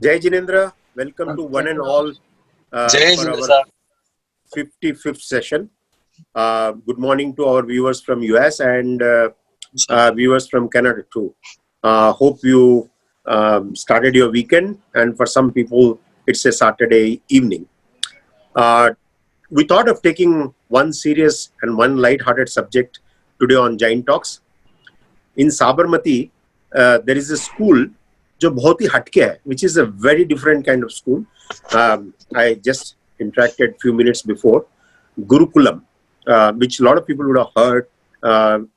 Jai Jinendra, welcome to one and all for our 55th session. Good morning to our viewers from US and viewers from Canada too. Hope you started your weekend, and for some people it's a Saturday evening. We thought of taking one serious and one light-hearted subject today on Jain Talks. In Sabarmati, there is a school जो बहुत ही हटके है, which is a very different kind of school. I just interacted few minutes before. Gurukulam, which a lot of people would have heard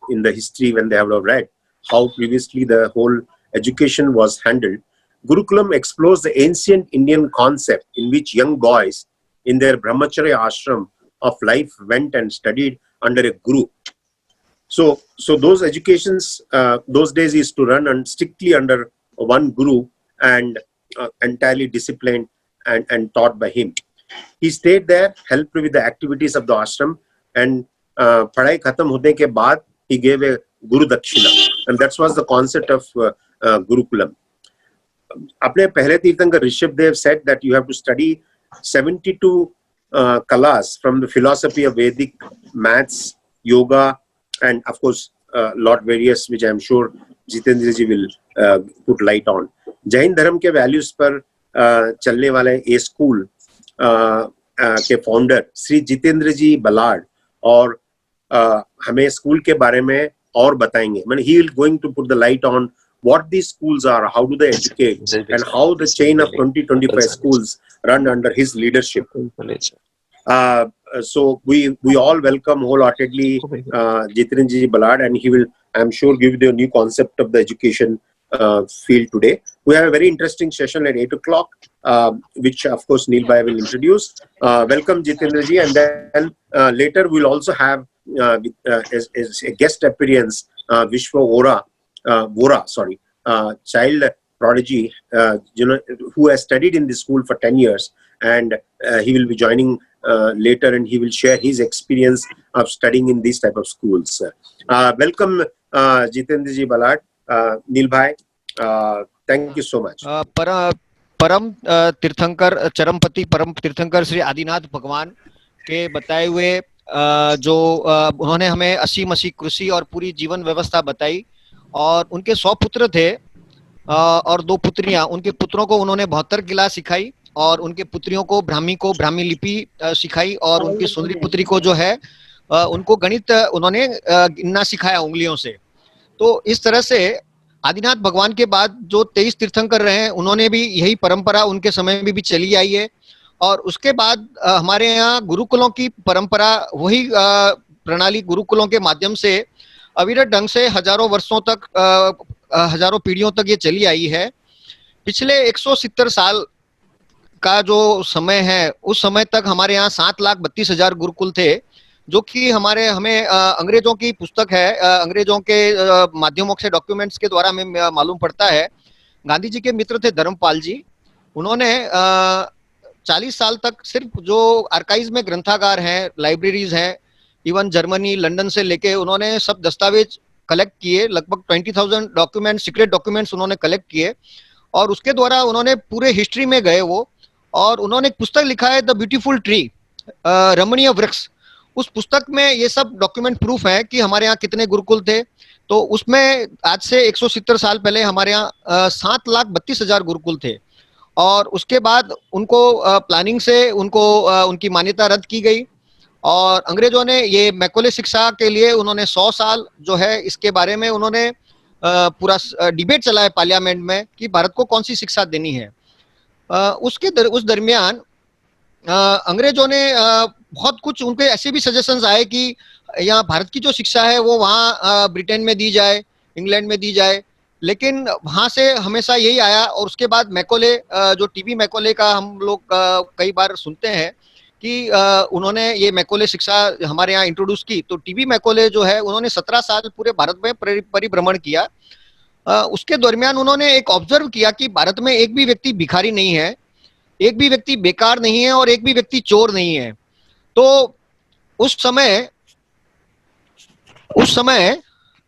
in the history when they have read how previously the whole education was handled. Gurukulam explores the ancient Indian concept in which young boys in their brahmacharya ashram of life went and studied under a guru. So those educations, those days used to run and strictly under one guru and entirely disciplined and taught by him. He stayed there, helped with the activities of the ashram, and पढ़ाई खत्म होने के बाद he gave a guru dakshina, and that was the concept of Gurukulam. अपने पहले तीर्थंकर Rishabhdev said that you have to study 72 kalas from the philosophy of Vedic, maths, yoga, and of course lot various, which I am sure Jitendra ji will put light on. Jain धर्म के values पर चलने वाले ये school के founder Shri Jitendra जी बलाड और हमें school के बारे में और बताएंगे. He will going to put the light on what these schools are, how do they educate, and how the chain of 20-25 schools run under his leadership. So we all welcome wholeheartedly Jitendra ji Ballad, and he will, I'm sure, give you a new concept of the education field today. We have a very interesting session at 8 o'clock, which of course Neil Bhai will introduce. Welcome Jitendra ji, and then later we'll also have as a guest appearance Vishwa Vora, child prodigy, who has studied in this school for 10 years, and he will be joining later, and he will share his experience of studying in these type of schools. Welcome Jitendra ji Ballad. Neil Bhai, thank you so much. परम तीर्थंकर चरमपति परम तीर्थंकर श्री आदिनाथ भगवान के बताए हुए जो उन्होंने हमें असीम कृषि और पूरी जीवन व्यवस्था बताई, और उनके 100 पुत्र थे और 2 पुत्रियां. उनके पुत्रों को उन्होंने 72 किला सिखाई, और उनके पुत्रियों को ब्राह्मी लिपि सिखाई, और उनकी सुंदरी पुत्री को जो है उनको गणित उन्होंने गिनना सिखाया उंगलियों से. तो इस तरह से आदिनाथ भगवान के बाद जो 23 तीर्थंकर रहे हैं, उन्होंने भी यही परंपरा उनके समय में भी चली आई है. और उसके बाद हमारे यहाँ गुरुकुलों की परंपरा, वही प्रणाली गुरुकुलों के माध्यम से अविरत ढंग से हजारों वर्षों तक, हजारों पीढ़ियों तक ये चली आई है. पिछले 170 साल का जो समय है, उस समय तक हमारे यहाँ 7,32,000 गुरुकुल थे, जो कि हमें अंग्रेजों की पुस्तक है, अंग्रेजों के माध्यमों से डॉक्यूमेंट्स के द्वारा हमें मालूम पड़ता है. गांधी जी के मित्र थे धर्मपाल जी, उन्होंने 40 साल तक सिर्फ जो आर्काइव्स में ग्रंथागार हैं, लाइब्रेरीज हैं, इवन जर्मनी लंदन से लेके उन्होंने सब दस्तावेज कलेक्ट किए. लगभग 20,000 डॉक्यूमेंट्स, सीक्रेट डॉक्यूमेंट्स उन्होंने कलेक्ट किए, और उसके द्वारा उन्होंने पूरे हिस्ट्री में गए वो, और उन्होंने एक पुस्तक लिखा है द ब्यूटीफुल ट्री, रमणीय वृक्ष. उस पुस्तक में ये सब डॉक्यूमेंट प्रूफ है कि हमारे यहाँ कितने गुरुकुल थे. तो उसमें आज से 170 साल पहले हमारे यहाँ 7,32,000 गुरुकुल थे, और उसके बाद उनको प्लानिंग से उनकी मान्यता रद्द की गई, और अंग्रेजों ने ये मैकोले शिक्षा के लिए उन्होंने 100 साल जो है इसके बारे में उन्होंने पूरा डिबेट चलाया पार्लियामेंट में कि भारत को कौन सी शिक्षा देनी है. उस दरमियान अंग्रेजों ने बहुत कुछ, उनके ऐसे भी सजेशंस आए कि यहाँ भारत की जो शिक्षा है वो वहाँ ब्रिटेन में दी जाए, इंग्लैंड में दी जाए, लेकिन वहाँ से हमेशा यही आया. और उसके बाद मैकोले, जो टीबी मैकोले का हम लोग कई बार सुनते हैं कि उन्होंने ये मैकोले शिक्षा हमारे यहाँ इंट्रोड्यूस की. तो टीबी मैकोले जो है उन्होंने 17 साल पूरे भारत में परिभ्रमण किया. उसके दरमियान उन्होंने एक ऑब्जर्व किया कि भारत में एक भी व्यक्ति भिखारी नहीं है, एक भी व्यक्ति बेकार नहीं है, और एक भी व्यक्ति चोर नहीं है. तो उस समय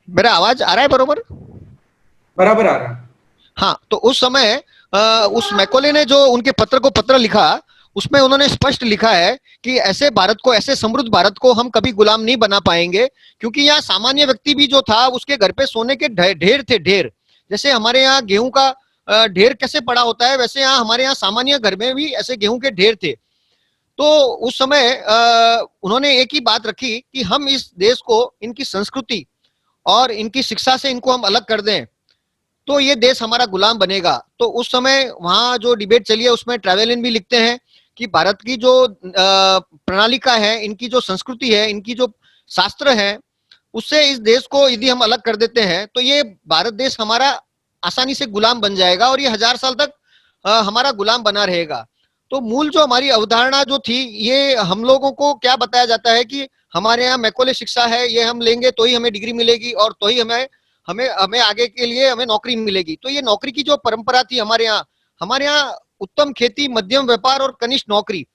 मेरा आवाज आ रहा है? बराबर आ रहा है. हाँ, तो उस समय उस मैकोले ने जो उनके पत्र को पत्र लिखा, उसमें उन्होंने स्पष्ट लिखा है कि ऐसे भारत को, ऐसे समृद्ध भारत को हम कभी गुलाम नहीं बना पाएंगे, क्योंकि यहाँ सामान्य व्यक्ति भी जो था उसके घर पे सोने के ढेर थे, ढेर। जैसे हमारे यहाँ गेहूं का ढेर कैसे पड़ा होता है, वैसे यहाँ हमारे यहाँ सामान्य घर में भी ऐसे गेहूं के ढेर थे। तो उस समय उन्होंने एक ही बात रखी कि हम इस देश को इनकी संस्कृति और इनकी शिक्षा से इनको हम अलग कर दें तो ये देश हमारा गुलाम बनेगा। तो उस समय वहां जो डिबेट चली है उसमें ट्रैवलिन भी लिखते हैं कि भारत की जो प्रणालिका है, इनकी जो संस्कृति है, इनकी जो शास्त्र है, उससे इस देश को यदि हम अलग कर देते हैं तो ये भारत देश हमारा आसानी से गुलाम बन जाएगा और ये 1000 साल तक हमारा गुलाम बना रहेगा। तो मूल जो हमारी अवधारणा जो थी, ये हम लोगों को क्या बताया जाता है कि हमारे यहाँ मैकोले शिक्षा है, ये हम लेंगे तो ही हमें डिग्री मिलेगी और तो ही हमें हमें हमें आगे के लिए हमें नौकरी मिलेगी। तो ये नौकरी की जो परंपरा थी हमारे यहाँ उत्तम खेती, मध्यम व्यापार और कनिष्ठ नौकरी।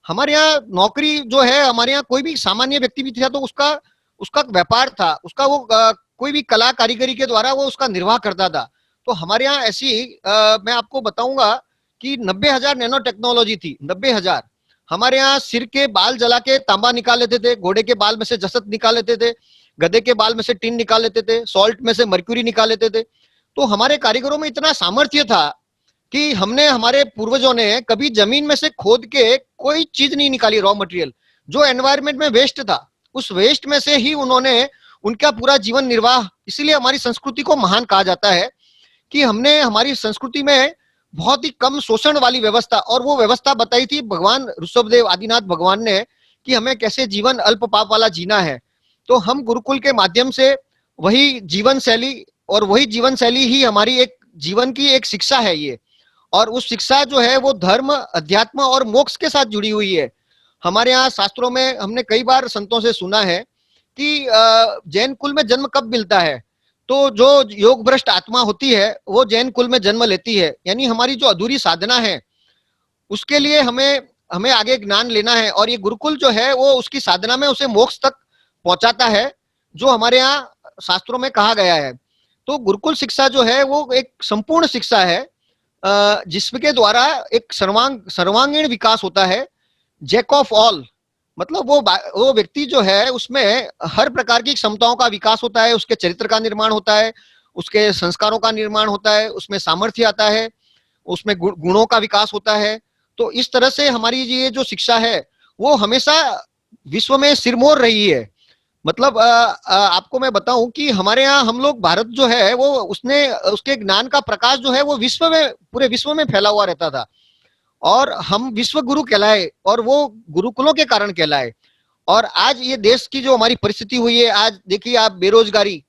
हमारे यहाँ नौकरी जो है, हमारे यहाँ कोई भी सामान्य व्यक्ति भी था तो उसका उसका व्यापार था, उसका वो कोई भी कला कारीगरी के द्वारा वो उसका निर्वाह करता था। तो हमारे यहाँ ऐसी मैं आपको बताऊंगा कि 90,000 नैनो टेक्नोलॉजी थी, 90,000। हमारे यहाँ सिर के बाल जला के तांबा निकाल लेते थे, घोड़े के बाल में से जसत निकाल लेते थे, गधे के बाल में से टिन निकाल लेते थे, सॉल्ट में से मर्क्यूरी निकाल लेते थे। तो हमारे कारीगरों में इतना सामर्थ्य था कि हमने, हमारे पूर्वजों ने कभी जमीन में से खोद के कोई चीज नहीं निकाली, रॉ मटेरियल। जो एनवायरमेंट में वेस्ट था, उस वेस्ट में से ही उन्होंने उनका पूरा जीवन निर्वाह। इसीलिए हमारी संस्कृति को महान कहा जाता है कि हमने हमारी संस्कृति में बहुत ही कम शोषण वाली व्यवस्था, और वो व्यवस्था बताई थी भगवान ऋषभदेव आदिनाथ भगवान ने कि हमें कैसे जीवन अल्प पाप वाला जीना है। तो हम गुरुकुल के माध्यम से वही जीवन शैली, और वही जीवन शैली ही हमारी एक जीवन की एक शिक्षा है ये। और उस शिक्षा जो है वो धर्म, अध्यात्म और मोक्ष के साथ जुड़ी हुई है। हमारे यहाँ शास्त्रों में हमने कई बार संतों से सुना है कि जैन कुल में जन्म कब मिलता है, तो जो योग भ्रष्ट आत्मा होती है वो जैन कुल में जन्म लेती है। यानी हमारी जो अधूरी साधना है उसके लिए हमें हमें आगे ज्ञान लेना है, और ये गुरुकुल जो है वो उसकी साधना में उसे मोक्ष तक पहुंचाता है, जो हमारे यहाँ शास्त्रों में कहा गया है। तो गुरुकुल शिक्षा जो है वो एक संपूर्ण शिक्षा है जिसके द्वारा एक सर्वांगीण विकास होता है। जैक ऑफ ऑल, मतलब वो व्यक्ति जो है उसमें हर प्रकार की क्षमताओं का विकास होता है, उसके चरित्र का निर्माण होता है, उसके संस्कारों का निर्माण होता है, उसमें सामर्थ्य आता है, उसमें गुणों का विकास होता है। तो इस तरह से हमारी ये जो शिक्षा है वो हमेशा विश्व में सिरमौर रही है। मतलब आपको मैं बताऊं कि हमारे यहाँ हम लोग, भारत जो है वो उसके ज्ञान का प्रकाश जो है वो विश्व में, पूरे विश्व में फैला हुआ रहता था, और हम विश्व गुरु कहलाए, और वो गुरुकुलों के कारण कहलाए। और आज ये देश की जो हमारी परिस्थिति हुई है, आज देखिए आप, बेरोजगारी,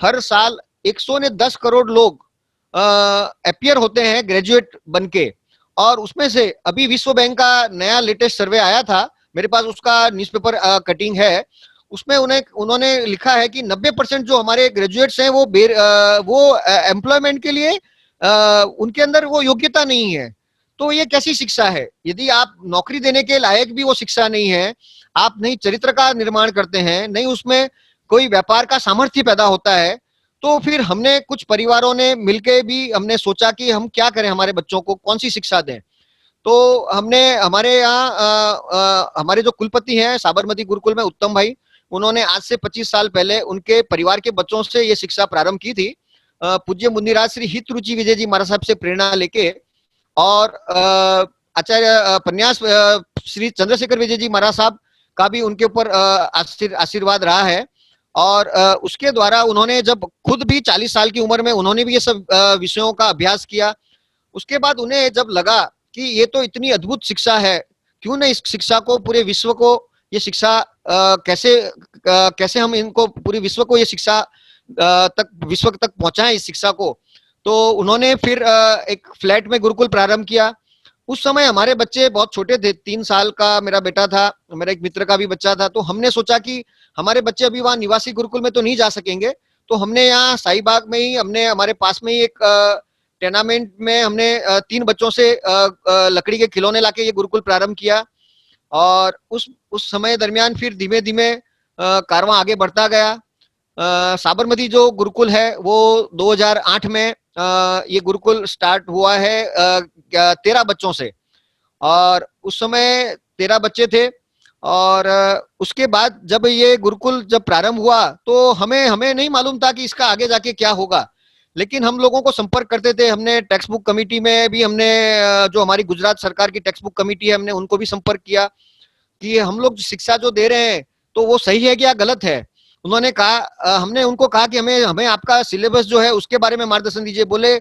हर साल 110 करोड़ लोग अपियर होते हैं ग्रेजुएट बनके, और उसमें से अभी विश्व बैंक का नया लेटेस्ट सर्वे आया था, मेरे पास उसका न्यूज़पेपर कटिंग है। उसमें उन्होंने लिखा है कि 90% जो हमारे ग्रेजुएट्स हैं वो एम्प्लॉयमेंट के लिए उनके अंदर वो योग्यता नहीं है। तो ये कैसी शिक्षा है? यदि आप नौकरी देने के लायक भी वो शिक्षा नहीं है, आप नहीं चरित्र का निर्माण करते हैं, नहीं उसमें कोई व्यापार का सामर्थ्य पैदा होता है, तो फिर हमने, कुछ परिवारों ने मिलके भी हमने सोचा कि हम क्या करें, हमारे बच्चों को कौन सी शिक्षा दें। तो हमने, हमारे यहाँ हमारे जो कुलपति हैं साबरमती गुरुकुल में, उत्तम भाई, उन्होंने आज से 25 साल पहले उनके परिवार के बच्चों से ये शिक्षा प्रारंभ की थी। पूज्य मुनिराज श्री हित रुचि विजय जी महाराज साहब से प्रेरणा लेके, और आचार्य प्रन्यास श्री चंद्रशेखर विजय जी महाराज साहब का भी उनके ऊपर आशीर्वाद रहा है। और उसके द्वारा उन्होंने, जब खुद भी 40 साल की उम्र में उन्होंने भी ये सब विषयों का अभ्यास किया, उसके बाद उन्हें जब लगा कि ये तो इतनी अद्भुत शिक्षा है, क्यों ना इस शिक्षा को पूरे विश्व को, ये शिक्षा कैसे हम इनको पूरे विश्व को ये शिक्षा विश्व तक पहुंचाएं इस शिक्षा को। तो उन्होंने फिर एक फ्लैट में गुरुकुल प्रारंभ किया। उस समय हमारे बच्चे बहुत छोटे थे, 3 साल का मेरा बेटा था, मेरा एक मित्र का भी बच्चा था। तो हमने सोचा कि हमारे बच्चे अभी वहां निवासी गुरुकुल में तो नहीं जा सकेंगे, तो हमने यहाँ शाहीबाग में ही, हमने हमारे पास में ही एक टेनामेंट में हमने 3 बच्चों से लकड़ी के खिलौने लाके ये गुरुकुल प्रारंभ किया। और उस समय दरमियान फिर धीमे धीमे कारवां आगे बढ़ता गया। साबरमती जो गुरुकुल है वो 2008 में ये गुरुकुल स्टार्ट हुआ है 13 बच्चों से, और उस समय 13 बच्चे थे। और उसके बाद जब ये गुरुकुल जब प्रारंभ हुआ तो हमें हमें नहीं मालूम था कि इसका आगे जाके क्या होगा, लेकिन हम लोगों को संपर्क करते थे। हमने टेक्स्ट बुक कमेटी में भी हमने जो हमारी गुजरात सरकार की टेक्स्ट बुक कमेटी है, हमने उनको भी संपर्क किया कि हम लोग शिक्षा जो दे रहे हैं तो वो सही है क्या गलत है। उन्होंने कहा हमने उनको कहा कि हमें हमें आपका सिलेबस जो है उसके बारे में मार्गदर्शन दीजिए। बोले,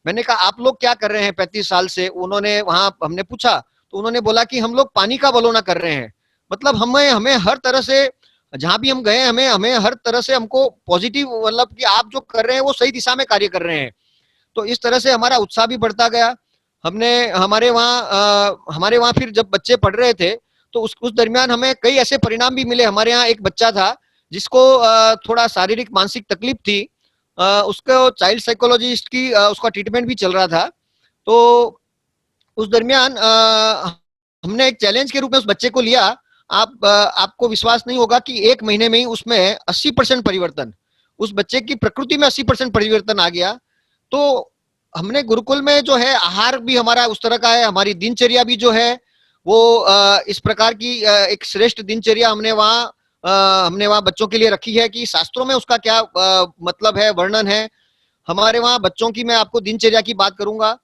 मैंने कहा आप लोग क्या कर रहे हैं 35 साल से? उन्होंने वहां हमने पूछा तो उन्होंने बोला कि हम लोग पानी का बलौना कर रहे हैं। मतलब हमें हमें हर तरह से, जहां भी हम गए, हमें हमें हर तरह से हमको पॉजिटिव, मतलब कि आप जो कर रहे हैं वो सही दिशा में कार्य कर रहे हैं। तो इस तरह से हमारा उत्साह भी बढ़ता गया। हमने हमारे वहां फिर जब बच्चे पढ़ रहे थे तो उस दरमियान हमें कई ऐसे परिणाम भी मिले। हमारे यहाँ एक बच्चा था जिसको थोड़ा शारीरिक मानसिक तकलीफ थी, उसको चाइल्ड साइकोलॉजिस्ट की उसका ट्रीटमेंट भी चल रहा था। तो उस दरमियान हमने एक चैलेंज के रूप में उस बच्चे को लिया। आपको विश्वास नहीं होगा कि 1 महीने में ही उसमें 80% परिवर्तन, उस बच्चे की प्रकृति में 80% परिवर्तन आ गया। तो हमने गुरुकुल में जो है आहार भी हमारा उस तरह का है, हमारी दिनचर्या भी जो है वो इस प्रकार की एक श्रेष्ठ दिनचर्या हमने वहाँ बच्चों के लिए रखी है कि शास्त्रों में उसका क्या मतलब है, वर्णन है। हमारे वहाँ बच्चों की, मैं आपको दिनचर्या की बात करूंगा।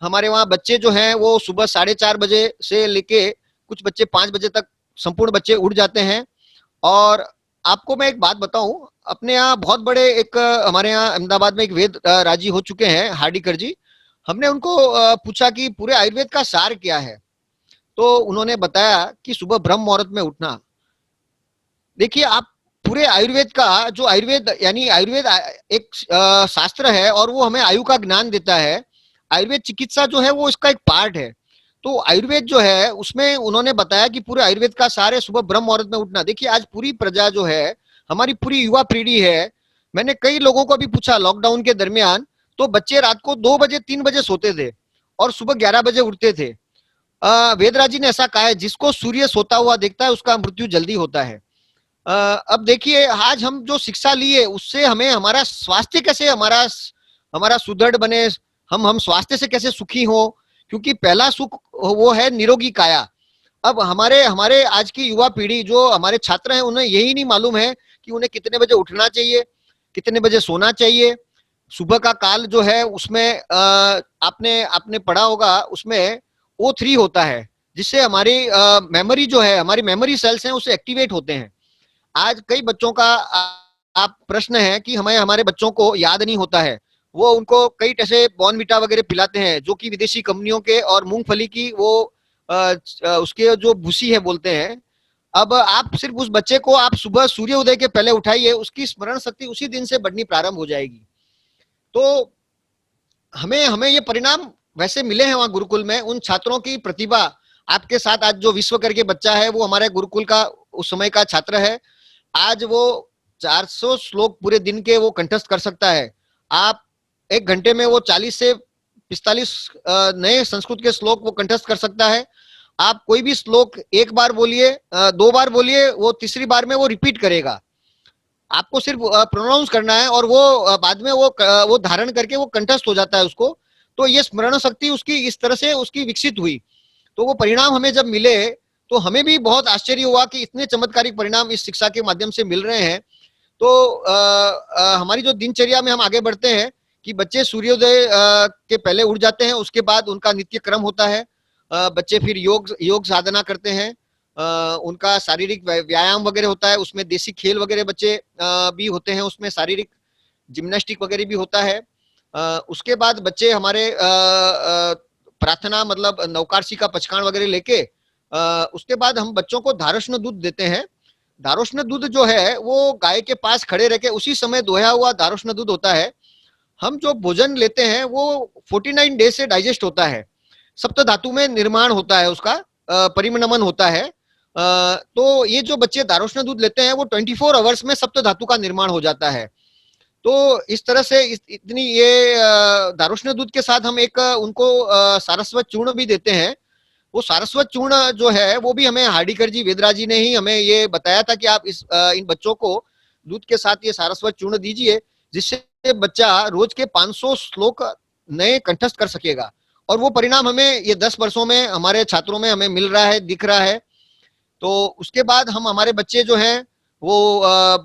हमारे वहाँ बच्चे जो हैं वो सुबह 4:30 बजे से लेके कुछ बच्चे 5 बजे तक संपूर्ण बच्चे उठ जाते हैं। और आपको मैं एक बात बताऊं, अपने यहाँ बहुत बड़े एक हमारे यहाँ अहमदाबाद में एक वेद राजी हो चुके हैं, हार्डिकर जी। हमने उनको पूछा कि पूरे आयुर्वेद का सार क्या है, तो उन्होंने बताया कि सुबह ब्रह्म मुहूर्त में उठना। देखिए आप, पूरे आयुर्वेद का जो आयुर्वेद, यानी आयुर्वेद एक शास्त्र है और वो हमें आयु का ज्ञान देता है। आयुर्वेद चिकित्सा जो है वो इसका एक पार्ट है। तो आयुर्वेद जो है उसमें उन्होंने बताया कि पूरे आयुर्वेद का सार है सुबह ब्रह्म मुहूर्त में उठना। देखिए आज पूरी प्रजा जो है, हमारी पूरी युवा पीढ़ी है, मैंने कई लोगों को भी पूछा लॉकडाउन के दरमियान, तो बच्चे रात को 2 बजे 3 बजे सोते थे और सुबह 11 बजे उठते थे। वेदराज जी ने ऐसा कहा है, जिसको सूर्य सोता हुआ देखता है उसका मृत्यु जल्दी होता है। अब देखिए आज हम जो शिक्षा लिए उससे हमें हमारा स्वास्थ्य कैसे हमारा हमारा सुदृढ़ बने, हम स्वास्थ्य से कैसे सुखी हो, क्योंकि पहला सुख वो है निरोगी काया। अब हमारे हमारे आज की युवा पीढ़ी जो हमारे छात्र हैं उन्हें यही नहीं मालूम है कि उन्हें कितने बजे उठना चाहिए, कितने बजे सोना चाहिए। सुबह का काल जो है उसमें आपने आपने पढ़ा होगा, उसमें O3 होता है, जिससे हमारी मेमोरी जो है, हमारी मेमोरी सेल्स हैं उसे एक्टिवेट होते हैं। आज कई बच्चों का आप प्रश्न है कि हमें हमारे बच्चों को याद नहीं होता है। वो उनको कई ऐसे बॉर्नविटा वगैरह पिलाते हैं जो कि विदेशी कंपनियों के, और मूंगफली की वो उसके जो भूसी है बोलते हैं। अब आप सिर्फ उस बच्चे को आप सुबह सूर्य उदय के पहले उठाइए, उसकी स्मरण शक्ति उसी दिन से बढ़नी प्रारंभ हो जाएगी। तो हमें हमें ये परिणाम वैसे मिले हैं वहां गुरुकुल में। उन छात्रों की प्रतिभा, आपके साथ आज जो विश्व करके बच्चा है वो हमारे गुरुकुल का उस समय का छात्र है। आज वो 400 श्लोक पूरे दिन के वो कंठस्थ कर सकता है। आप 1 घंटे में वो 40 से 45 नए संस्कृत के श्लोक वो कंठस्थ कर सकता है। आप कोई भी श्लोक एक बार बोलिए, 2 बार बोलिए, वो तीसरी बार में वो रिपीट करेगा। आपको सिर्फ प्रोनाउंस करना है और वो बाद में वो धारण करके वो कंठस्थ हो जाता है उसको। तो ये स्मरण शक्ति उसकी इस तरह से उसकी विकसित हुई। तो वो परिणाम हमें जब मिले तो हमें भी बहुत आश्चर्य हुआ कि इतने चमत्कारिक परिणाम इस शिक्षा के माध्यम से मिल रहे हैं। तो हमारी जो दिनचर्या में हम आगे बढ़ते हैं कि बच्चे सूर्योदय के पहले उठ जाते हैं, उसके बाद उनका नित्य क्रम होता है। बच्चे फिर योग साधना करते हैं, उनका शारीरिक व्यायाम वगैरह होता है, उसमें देसी खेल वगैरह बच्चे भी होते हैं, उसमें शारीरिक जिम्नास्टिक वगैरह भी होता है। उसके बाद बच्चे हमारे प्रार्थना मतलब नवकार्षी का पचकान वगैरह लेके उसके बाद हम बच्चों को धारोष्ण दूध देते हैं। धारोष्ण दूध जो है वो गाय के पास खड़े रह के उसी समय दोया हुआ धारोष्ण दूध होता है। हम जो भोजन लेते हैं वो 49 डेज से डाइजेस्ट होता है, सप्त धातु में निर्माण होता है, उसका परिमनमन होता है। तो ये जो बच्चे धारोष्ण दूध लेते हैं वो 24 आवर्स में सप्त धातु का निर्माण हो जाता है। तो इस तरह से इतनी ये धारोष्ण दूध के साथ हम एक उनको सारस्वत चूर्ण भी देते हैं। वो सारस्वत चूर्ण जो है वो भी हमें हार्डिकर जी, वेदराज जी ने ही हमें ये बताया था कि आप इन बच्चों को दूध के साथ ये सारस्वत चूर्ण दीजिए, जिससे बच्चा रोज के 500 श्लोक नए कंठस्थ कर सकेगा। और वो परिणाम हमें ये 10 वर्षों में हमारे छात्रों में हमें मिल रहा है, दिख रहा है। तो उसके बाद हम हमारे बच्चे जो हैं वो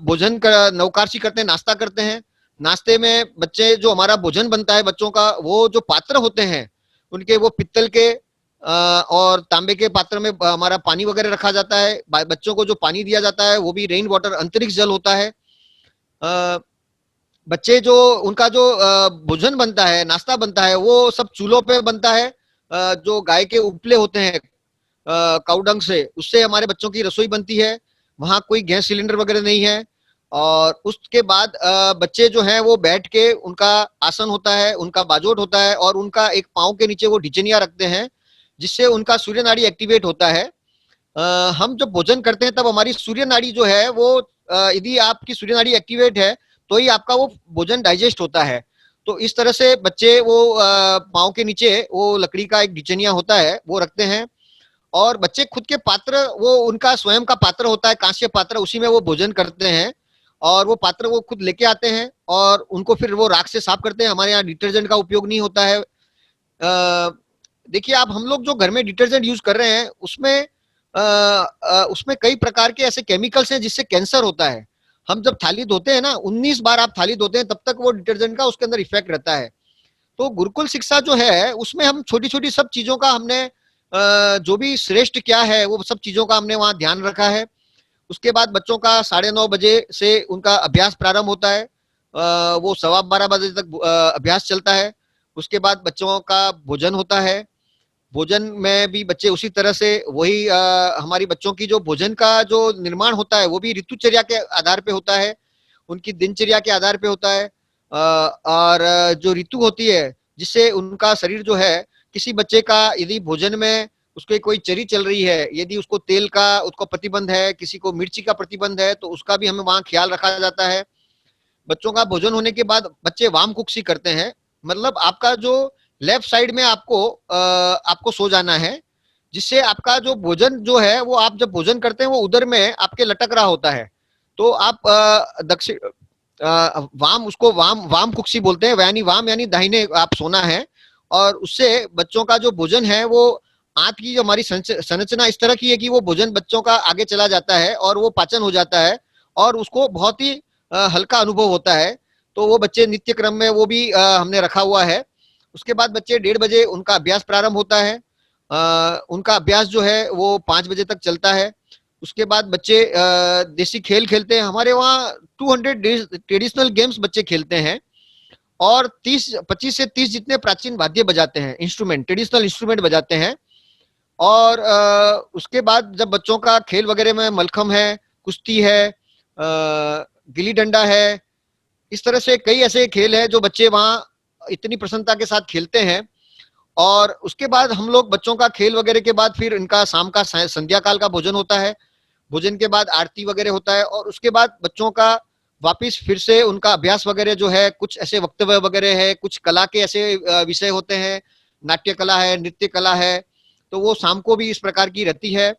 भोजन का नवकारसी करते हैं, नाश्ता करते हैं। नाश्ते में बच्चे जो हमारा भोजन बनता है बच्चों का, वो जो पात्र होते हैं उनके, वो पित्तल के और तांबे के पात्र में हमारा पानी वगैरह रखा जाता है। बच्चों को जो पानी दिया जाता है वो भी रेन वाटर, अंतरिक्ष जल होता है। बच्चे जो उनका जो भोजन बनता है, नाश्ता बनता है, वो सब चूल्हों पे बनता है। जो गाय के उपले होते हैं काउडंग से, उससे हमारे बच्चों की रसोई बनती है। वहां कोई गैस सिलेंडर वगैरह नहीं है। और उसके बाद बच्चे जो हैं वो बैठ के, उनका आसन होता है, उनका बाजोट होता है, और उनका एक पाँव के नीचे वो ढिचनिया रखते हैं, जिससे उनका सूर्य नाड़ी एक्टिवेट होता है। हम जब भोजन करते हैं तब हमारी सूर्य नाड़ी जो है वो, यदि आपकी सूर्य नाड़ी एक्टिवेट है तो ही आपका वो भोजन डाइजेस्ट होता है। तो इस तरह से बच्चे वो पाँव के नीचे वो लकड़ी का एक ढिचनिया होता है वो रखते हैं। और बच्चे खुद के पात्र, वो उनका स्वयं का पात्र होता है, कांस्य पात्र, उसी में वो भोजन करते हैं। और वो पात्र वो खुद लेके आते हैं और उनको फिर वो राख से साफ करते हैं। हमारे यहाँ डिटर्जेंट का उपयोग नहीं होता है। देखिए आप, हम लोग जो घर में डिटर्जेंट यूज कर रहे हैं उसमें उसमें कई प्रकार के ऐसे केमिकल्स हैं जिससे कैंसर होता है। हम जब थाली धोते हैं ना, 19 बार आप थाली धोते हैं तब तक वो डिटर्जेंट का उसके अंदर इफेक्ट रहता है। तो गुरुकुल शिक्षा जो है उसमें हम छोटी छोटी सब चीजों का हमने जो भी श्रेष्ठ क्या है वो सब चीजों का हमने वहां ध्यान रखा है। उसके बाद बच्चों का 9:30 बजे से उनका अभ्यास प्रारंभ होता है। वो 12:15 बजे तक अभ्यास चलता है। उसके बाद बच्चों का भोजन होता है। भोजन में भी बच्चे उसी तरह से वही हमारी बच्चों की जो भोजन का जो निर्माण होता है वो भी ऋतुचर्या के आधार पे होता है, उनकी दिनचर्या के आधार पे होता है। और जो ऋतु होती है जिससे उनका शरीर जो है, किसी बच्चे का यदि भोजन में उसके कोई चरी चल रही है, यदि उसको तेल का उसको प्रतिबंध है, किसी को मिर्ची का प्रतिबंध है, तो उसका भी हमें वहां ख्याल रखा जाता है। बच्चों का भोजन होने के बाद बच्चे वाम कुक्षी करते हैं। मतलब आपका जो लेफ्ट साइड में आपको सो जाना है, जिससे आपका जो भोजन जो है वो, आप जब भोजन करते हैं वो उदर में आपके लटक रहा होता है। तो आप दक्षिण वाम, उसको वाम वाम कुक्षी बोलते हैं, यानी वाम यानी दाहिने आप सोना है। और उससे बच्चों का जो भोजन है वो, आंत की जो हमारी संरचना इस तरह की है कि वो भोजन बच्चों का आगे चला जाता है और वो पाचन हो जाता है और उसको बहुत ही हल्का अनुभव होता है। तो वो बच्चे नित्य क्रम में वो भी हमने रखा हुआ है। उसके बाद बच्चे 1:30 बजे उनका अभ्यास प्रारंभ होता है। उनका अभ्यास जो है वो 5 बजे तक चलता है। उसके बाद बच्चे देसी खेल खेलते हैं। हमारे वहाँ 200 ट्रेडिशनल गेम्स बच्चे खेलते हैं और 25 से 30 जितने प्राचीन वाद्य बजाते हैं, इंस्ट्रूमेंट, ट्रेडिशनल इंस्ट्रूमेंट बजाते हैं। और उसके बाद जब बच्चों का खेल वगैरह में मलखम है, कुश्ती है, गिल्ली डंडा है, इस तरह से कई ऐसे खेल है जो बच्चे वहां इतनी प्रसन्नता के साथ खेलते हैं। और उसके बाद हम लोग बच्चों का खेल वगैरह के बाद फिर इनका शाम का संध्या काल का भोजन होता है। भोजन के बाद आरती वगैरह होता है और उसके बाद बच्चों का वापिस फिर से उनका अभ्यास वगैरह जो है, कुछ ऐसे वक्तव्य वगैरह है, कुछ कला के ऐसे विषय होते हैं, नाट्य कला है, नृत्य कला है, तो वो शाम को भी इस प्रकार की रहती है।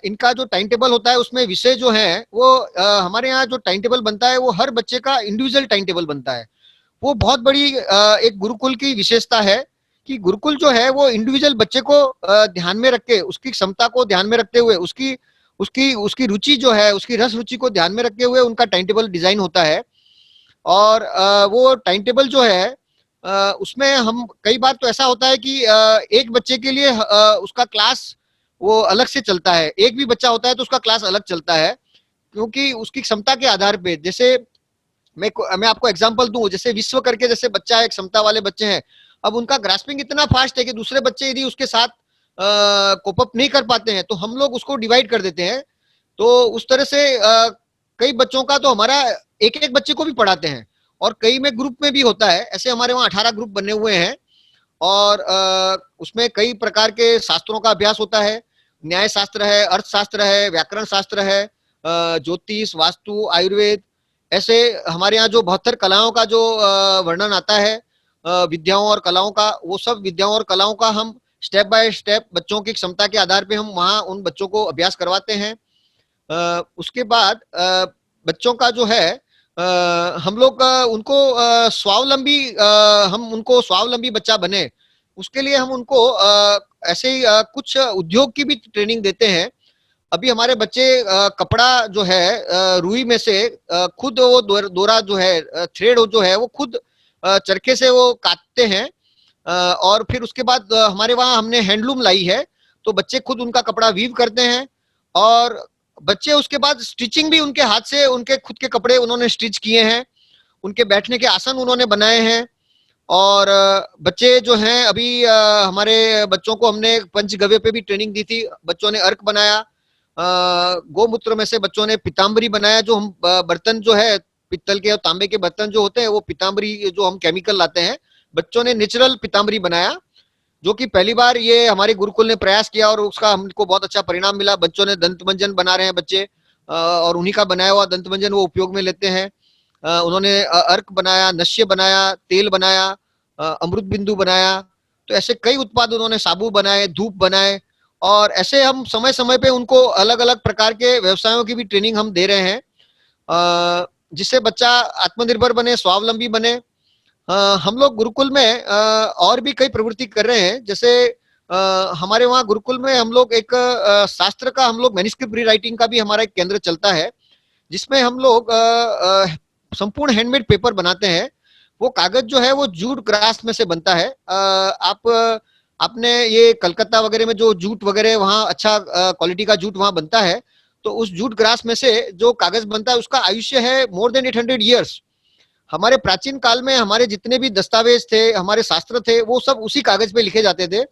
इनका जो टाइम टेबल होता है उसमें विषय जो है वो, हमारे यहाँ जो टाइम टेबल बनता है वो हर बच्चे का इंडिविजुअल टाइम टेबल बनता है। वो बहुत बड़ी एक गुरुकुल की विशेषता है कि गुरुकुल जो है वो इंडिविजुअल बच्चे को ध्यान में रख के, उसकी क्षमता को ध्यान में रखते हुए, उसकी उसकी उसकी रुचि जो है, उसकी रस रुचि को ध्यान में रखते हुए उनका टाइम टेबल डिजाइन होता है। और वो टाइम टेबल जो है उसमें हम कई बार तो ऐसा होता है कि एक बच्चे के लिए उसका क्लास वो अलग से चलता है, एक भी बच्चा होता है तो उसका क्लास अलग चलता है, क्योंकि उसकी क्षमता के आधार पे। जैसे मैं आपको एग्जांपल दूं, जैसे विश्व करके जैसे बच्चा है, क्षमता वाले बच्चे हैं, अब उनका ग्रास्पिंग इतना फास्ट है कि दूसरे बच्चे यदि उसके साथ कोप अप नहीं कर पाते हैं तो हम लोग उसको डिवाइड कर देते हैं। तो उस तरह से कई बच्चों का तो हमारा एक एक बच्चे को भी पढ़ाते हैं और कई में ग्रुप में भी होता है। ऐसे हमारे वहाँ 18 ग्रुप बने हुए हैं और उसमें कई प्रकार के शास्त्रों का अभ्यास होता है। न्याय शास्त्र है, अर्थशास्त्र है, व्याकरण शास्त्र है, ज्योतिष, वास्तु, आयुर्वेद, ऐसे हमारे यहाँ जो 72 कलाओं का जो वर्णन आता है, विद्याओं और कलाओं का, वो सब विद्याओं और कलाओं का हम स्टेप बाय स्टेप बच्चों की क्षमता के आधार पे हम वहाँ उन बच्चों को अभ्यास करवाते हैं। उसके बाद बच्चों का जो है हम लोग उनको हम उनको स्वावलंबी बच्चा बने, उसके लिए हम उनको ऐसे ही कुछ उद्योग की भी ट्रेनिंग देते हैं। अभी हमारे बच्चे कपड़ा जो है रुई में से खुद वो डोरा जो है थ्रेड जो है वो खुद चरखे से वो काटते हैं, और फिर उसके बाद हमारे वहाँ हमने हैंडलूम लाई है, तो बच्चे खुद उनका कपड़ा वीव करते हैं, और बच्चे उसके बाद स्टिचिंग भी उनके हाथ से उनके खुद के कपड़े उन्होंने स्टिच किए हैं, उनके बैठने के आसन उन्होंने बनाए हैं। और बच्चे जो हैं अभी हमारे बच्चों को हमने पंचगव्य पे भी ट्रेनिंग दी थी, बच्चों ने अर्क बनाया, गोमूत्र में से बच्चों ने पीताम्बरी बनाया, जो हम बर्तन जो है पित्तल के और तांबे के बर्तन जो होते हैं वो पीताम्बरी जो हम केमिकल लाते हैं, बच्चों ने नेचुरल पीताम्बरी बनाया, जो कि पहली बार ये हमारे गुरुकुल ने प्रयास किया और उसका हमको बहुत अच्छा परिणाम मिला। बच्चों ने दंत मंजन बना रहे हैं बच्चे, और उन्हीं का बनाया हुआ दंत मंजन वो उपयोग में लेते हैं। उन्होंने अर्क बनाया, नश्य बनाया, तेल बनाया, अमृत बिंदु बनाया, तो ऐसे कई उत्पाद उन्होंने, साबु बनाए, धूप बनाए, और ऐसे हम समय समय पे उनको अलग अलग प्रकार के व्यवसायों की भी ट्रेनिंग हम दे रहे हैं, जिससे बच्चा आत्मनिर्भर बने, स्वावलंबी बने। हम लोग गुरुकुल में और भी कई प्रवृत्ति कर रहे हैं, जैसे हमारे वहाँ गुरुकुल में हम लोग एक शास्त्र का हम लोग मैन्युस्क्रिप्ट रीराइटिंग का भी हमारा एक केंद्र चलता है, जिसमें हम लोग संपूर्ण हैंडमेड पेपर बनाते हैं। वो कागज जो है वो जूट ग्रास में से बनता है। आपने ये कलकत्ता वगैरह में जो जूट वगैरह वहाँ अच्छा क्वालिटी का जूट वहाँ बनता है, तो उस जूट ग्रास में से जो कागज बनता है उसका आयुष्य है मोर देन 800 ईयर्स। हमारे प्राचीन काल में हमारे जितने भी दस्तावेज थे, हमारे शास्त्र थे, वो सब उसी कागज पे लिखे जाते थे।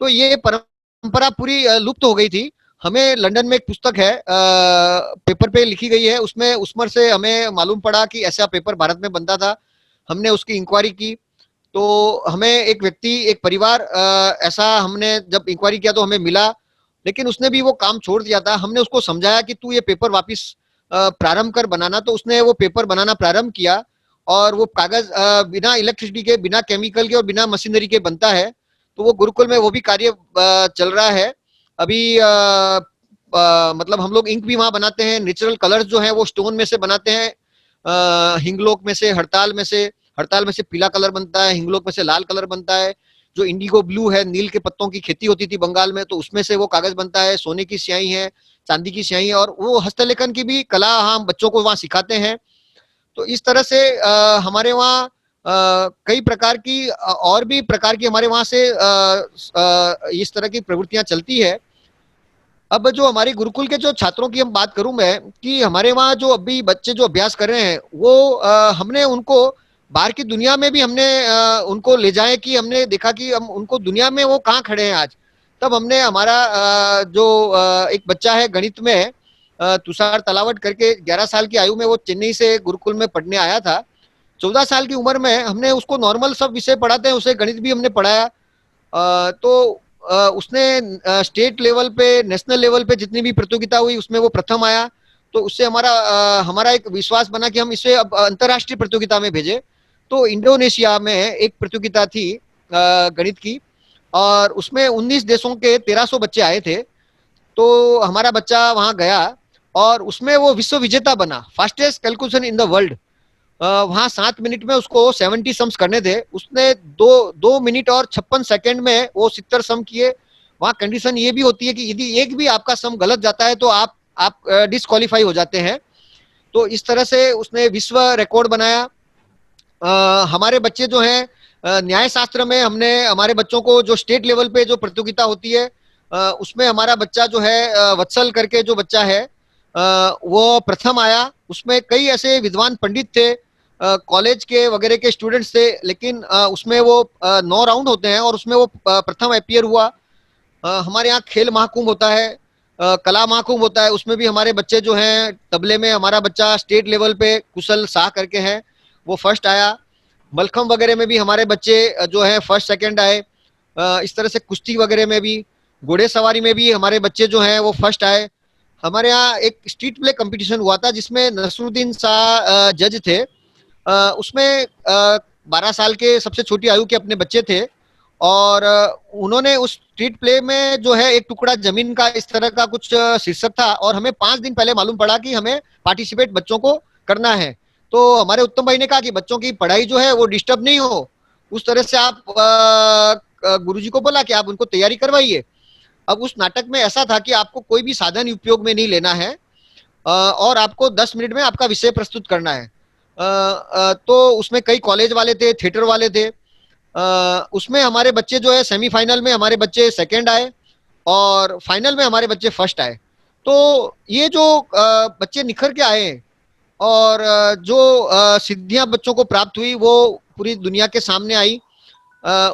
तो ये परंपरा पूरी लुप्त हो गई थी। हमें लंदन में एक पुस्तक है पेपर पे लिखी गई है, उसमें उसमर से हमें मालूम पड़ा कि ऐसा पेपर भारत में बनता था। हमने उसकी इंक्वायरी की, तो हमें एक व्यक्ति, एक परिवार ऐसा हमने जब इंक्वायरी किया तो हमें मिला, लेकिन उसने भी वो काम छोड़ दिया था। हमने उसको समझाया कि तू ये पेपर वापस प्रारंभ कर बनाना, तो उसने वो पेपर बनाना प्रारंभ किया, और वो कागज बिना इलेक्ट्रिसिटी के, बिना केमिकल के और बिना मशीनरी के बनता है। तो वो गुरुकुल में वो भी कार्य चल रहा है अभी। मतलब हम लोग इंक भी वहां बनाते हैं, नेचुरल कलर्स जो है वो स्टोन में से बनाते हैं, हिंगलोक में से, हड़ताल में से पीला कलर बनता है, हिंगलोक में से लाल कलर बनता है। जो इंडिगो ब्लू है, नील के पत्तों की खेती होती थी बंगाल में, तो उसमें से वो कागज बनता है। सोने की स्याही है, चांदी की स्याही है, और वो हस्तलेखन की भी कला हम बच्चों को वहाँ सिखाते हैं। तो इस तरह से हमारे वहाँ कई प्रकार की और भी प्रकार की हमारे वहाँ से इस तरह की प्रवृत्तियां चलती है। अब जो हमारे गुरुकुल के जो छात्रों की हम बात करूं मैं, कि हमारे वहाँ जो अभी बच्चे जो अभ्यास कर रहे हैं, वो हमने उनको बाहर की दुनिया में भी हमने उनको ले जाए, कि हमने देखा कि हम उनको दुनिया में वो कहाँ खड़े हैं आज। तब हमने हमारा जो एक बच्चा है गणित में, तुषार तलावट करके, 11 साल की आयु में वो चेन्नई से गुरुकुल में पढ़ने आया था। 14 साल की उम्र में हमने उसको नॉर्मल सब विषय पढ़ाते हैं, उसे गणित भी हमने पढ़ाया। तो उसने स्टेट लेवल पे, नेशनल लेवल पे जितनी भी प्रतियोगिता हुई उसमें वो प्रथम आया। तो उससे हमारा एक विश्वास बना कि हम इसे अब अंतर्राष्ट्रीय प्रतियोगिता में भेजे। तो इंडोनेशिया में एक प्रतियोगिता थी गणित की, और उसमें 19 देशों के 1300 बच्चे आए थे। तो हमारा बच्चा वहां गया, और उसमें वो विश्व विजेता बना, fastest calculation in the world. वहां 7 मिनट में उसको 70 सम्स करने थे, उसने 2 मिनट और 56 सेकंड में वो 70 सम किए। वहां कंडीशन ये भी होती है कि यदि एक भी आपका सम गलत जाता है तो आप डिस्क्वालीफाई हो जाते हैं। तो इस तरह से उसने विश्व रिकॉर्ड बनाया। हमारे बच्चे जो हैं न्याय शास्त्र में, हमने हमारे बच्चों को जो स्टेट लेवल पे जो प्रतियोगिता होती है उसमें हमारा बच्चा जो है वत्सल करके जो बच्चा है वो प्रथम आया। उसमें कई ऐसे विद्वान पंडित थे, कॉलेज के वगैरह के स्टूडेंट्स थे, लेकिन उसमें वो 9 राउंड होते हैं और उसमें वो प्रथम अपियर हुआ। हमारे यहाँ खेल महाकुंभ होता है, कला महाकुंभ होता है, उसमें भी हमारे बच्चे जो हैं, तबले में हमारा बच्चा स्टेट लेवल पे कुशल शाह करके है, वो फर्स्ट आया। मलखम वगैरह में भी हमारे बच्चे जो है फर्स्ट सेकंड आए। इस तरह से कुश्ती वगैरह में भी, घोड़े सवारी में भी हमारे बच्चे जो हैं वो फर्स्ट आए। हमारे यहाँ एक स्ट्रीट प्ले कंपटीशन हुआ था जिसमें नसरुद्दीन शाह जज थे। उसमें 12 साल के सबसे छोटी आयु के अपने बच्चे थे, और उन्होंने उस स्ट्रीट प्ले में जो है एक टुकड़ा जमीन का, इस तरह का कुछ शीर्षक था, और हमें 5 दिन पहले मालूम पड़ा कि हमें पार्टिसिपेट बच्चों को करना है। तो हमारे उत्तम भाई ने कहा कि बच्चों की पढ़ाई जो है वो डिस्टर्ब नहीं हो, उस तरह से आप गुरुजी को बोला कि आप उनको तैयारी करवाइए। अब उस नाटक में ऐसा था कि आपको कोई भी साधन उपयोग में नहीं लेना है और आपको 10 मिनट में आपका विषय प्रस्तुत करना है। तो उसमें कई कॉलेज वाले थे, थिएटर वाले थे। उसमें हमारे बच्चे जो है सेमीफाइनल में हमारे बच्चे सेकंड आए और फाइनल में हमारे बच्चे फर्स्ट आए। तो ये जो बच्चे निखर के आए और जो सिद्धियां बच्चों को प्राप्त हुई वो पूरी दुनिया के सामने आई।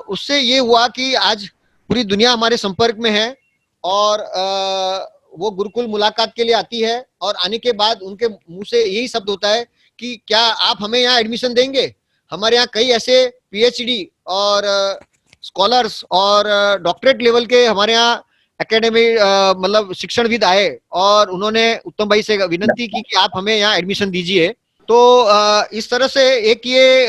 उससे ये हुआ कि आज पूरी दुनिया हमारे संपर्क में है और वो गुरुकुल मुलाकात के लिए आती है और आने के बाद उनके मुंह से यही शब्द होता है कि क्या आप हमें यहाँ एडमिशन देंगे। हमारे यहाँ कई ऐसे पीएचडी और स्कॉलर्स और डॉक्टरेट लेवल के हमारे यहाँ एकेडमी मतलब शिक्षणविद आए और उन्होंने उत्तम भाई से विनती की कि आप हमें यहाँ एडमिशन दीजिए। तो इस तरह से एक ये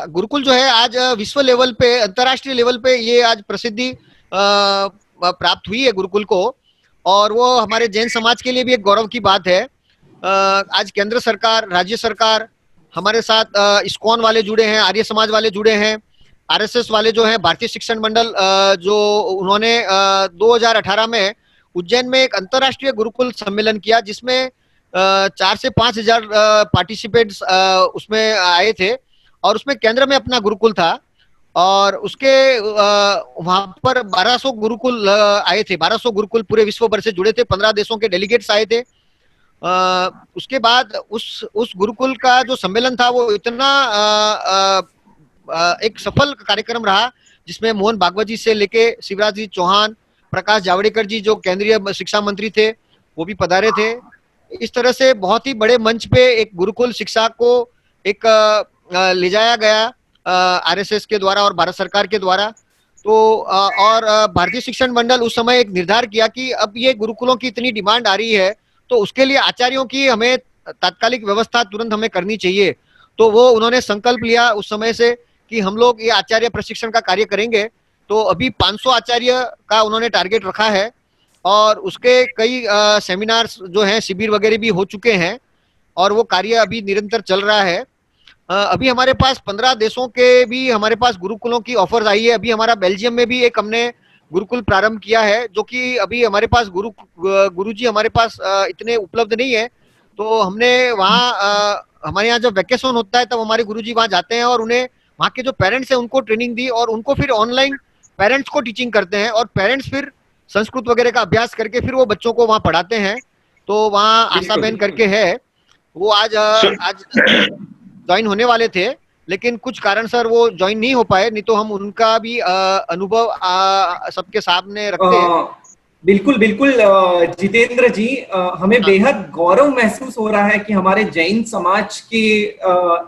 गुरुकुल जो है आज विश्व लेवल पे, अंतर्राष्ट्रीय लेवल पे ये आज प्रसिद्धि प्राप्त हुई है गुरुकुल को, और वो हमारे जैन समाज के लिए भी एक गौरव की बात है। आज केंद्र सरकार, राज्य सरकार हमारे साथ, इस्कॉन वाले जुड़े हैं, आर्य समाज वाले जुड़े हैं, आरएसएस वाले जो हैं, भारतीय शिक्षण मंडल जो उन्होंने 2018 में उज्जैन में एक अंतर्राष्ट्रीय गुरुकुल सम्मेलन किया जिसमें 4 से 5 हजार पार्टिसिपेंट्स उसमें आए थे और उसमें केंद्र में अपना गुरुकुल था और उसके वहां पर 1200 गुरुकुल आए थे। 1200 गुरुकुल पूरे विश्व भर से जुड़े थे, 15 देशों के डेलीगेट्स आए थे। उसके बाद उस गुरुकुल का जो सम्मेलन था वो इतना एक सफल कार्यक्रम रहा जिसमें मोहन भागवत जी से लेके शिवराज जी चौहान, प्रकाश जावड़ेकर जी जो केंद्रीय शिक्षा मंत्री थे वो भी पधारे थे। इस तरह से बहुत ही बड़े मंच पे एक गुरुकुल शिक्षा को एक ले जाया गया आरएसएस के द्वारा और भारत सरकार के द्वारा। तो और भारतीय शिक्षण मंडल उस समय एक निर्धार किया कि अब ये गुरुकुलों की इतनी डिमांड आ रही है तो उसके लिए आचार्यों की हमें तात्कालिक व्यवस्था तुरंत हमें करनी चाहिए। तो वो उन्होंने संकल्प लिया उस समय से कि हम लोग ये आचार्य प्रशिक्षण का कार्य करेंगे। तो अभी 500 आचार्य का उन्होंने टारगेट रखा है और उसके कई सेमिनार्स जो हैं, शिविर वगैरह भी हो चुके हैं और वो कार्य अभी निरंतर चल रहा है। अभी हमारे पास 15 देशों के भी हमारे पास गुरुकुलों की ऑफर्स आई है। अभी हमारा बेल्जियम में भी एक हमने गुरुकुल प्रारंभ किया है जो कि अभी हमारे पास गुरुजी हमारे पास इतने उपलब्ध नहीं है। तो हमने वहाँ हमारे यहाँ जब वैकेशन होता है तब हमारे गुरुजी वहाँ जाते हैं और उन्हें वहाँ के जो पेरेंट्स हैं उनको ट्रेनिंग दी और उनको फिर ऑनलाइन पेरेंट्स को टीचिंग करते हैं और पेरेंट्स फिर संस्कृत वगैरह का अभ्यास करके फिर वो बच्चों को वहाँ पढ़ाते हैं। तो वहाँ आशा बहन करके है, वो आज ज्वाइन होने वाले थे लेकिन कुछ कारण सर वो ज्वाइन नहीं हो पाए, नहीं तो हम उनका भी अनुभव सबके सामने रखते हैं। बिल्कुल बिल्कुल जितेंद्र जी, हमें बेहद गौरव महसूस हो रहा है कि हमारे जैन समाज के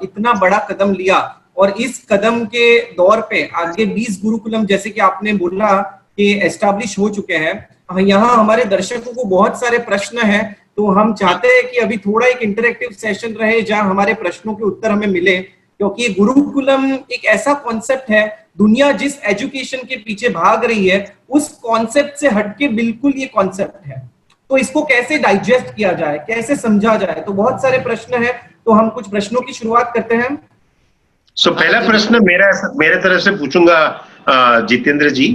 इतना बड़ा कदम लिया और इस कदम के दौर पे आगे 20 गुरुकुलम जैसे कि आपने बोला कि एस्टैब्लिश हो चुके हैं। यहाँ हमारे दर्शकों को बहुत सारे प्रश्न हैं तो हम चाहते हैं कि अभी थोड़ा एक इंटरेक्टिव सेशन रहे जहां हमारे प्रश्नों के उत्तर हमें मिले, क्योंकि गुरुकुलम एक ऐसा कॉन्सेप्ट है, दुनिया जिस एजुकेशन के पीछे भाग रही है उस कॉन्सेप्ट से हटके बिल्कुल ये कॉन्सेप्ट है। तो इसको कैसे डाइजेस्ट किया जाए, कैसे समझा जाए, तो बहुत सारे प्रश्न हैं। तो हम कुछ प्रश्नों की शुरुआत करते हैं। पहला प्रश्न मेरे तरफ से पूछूंगा जितेंद्र जी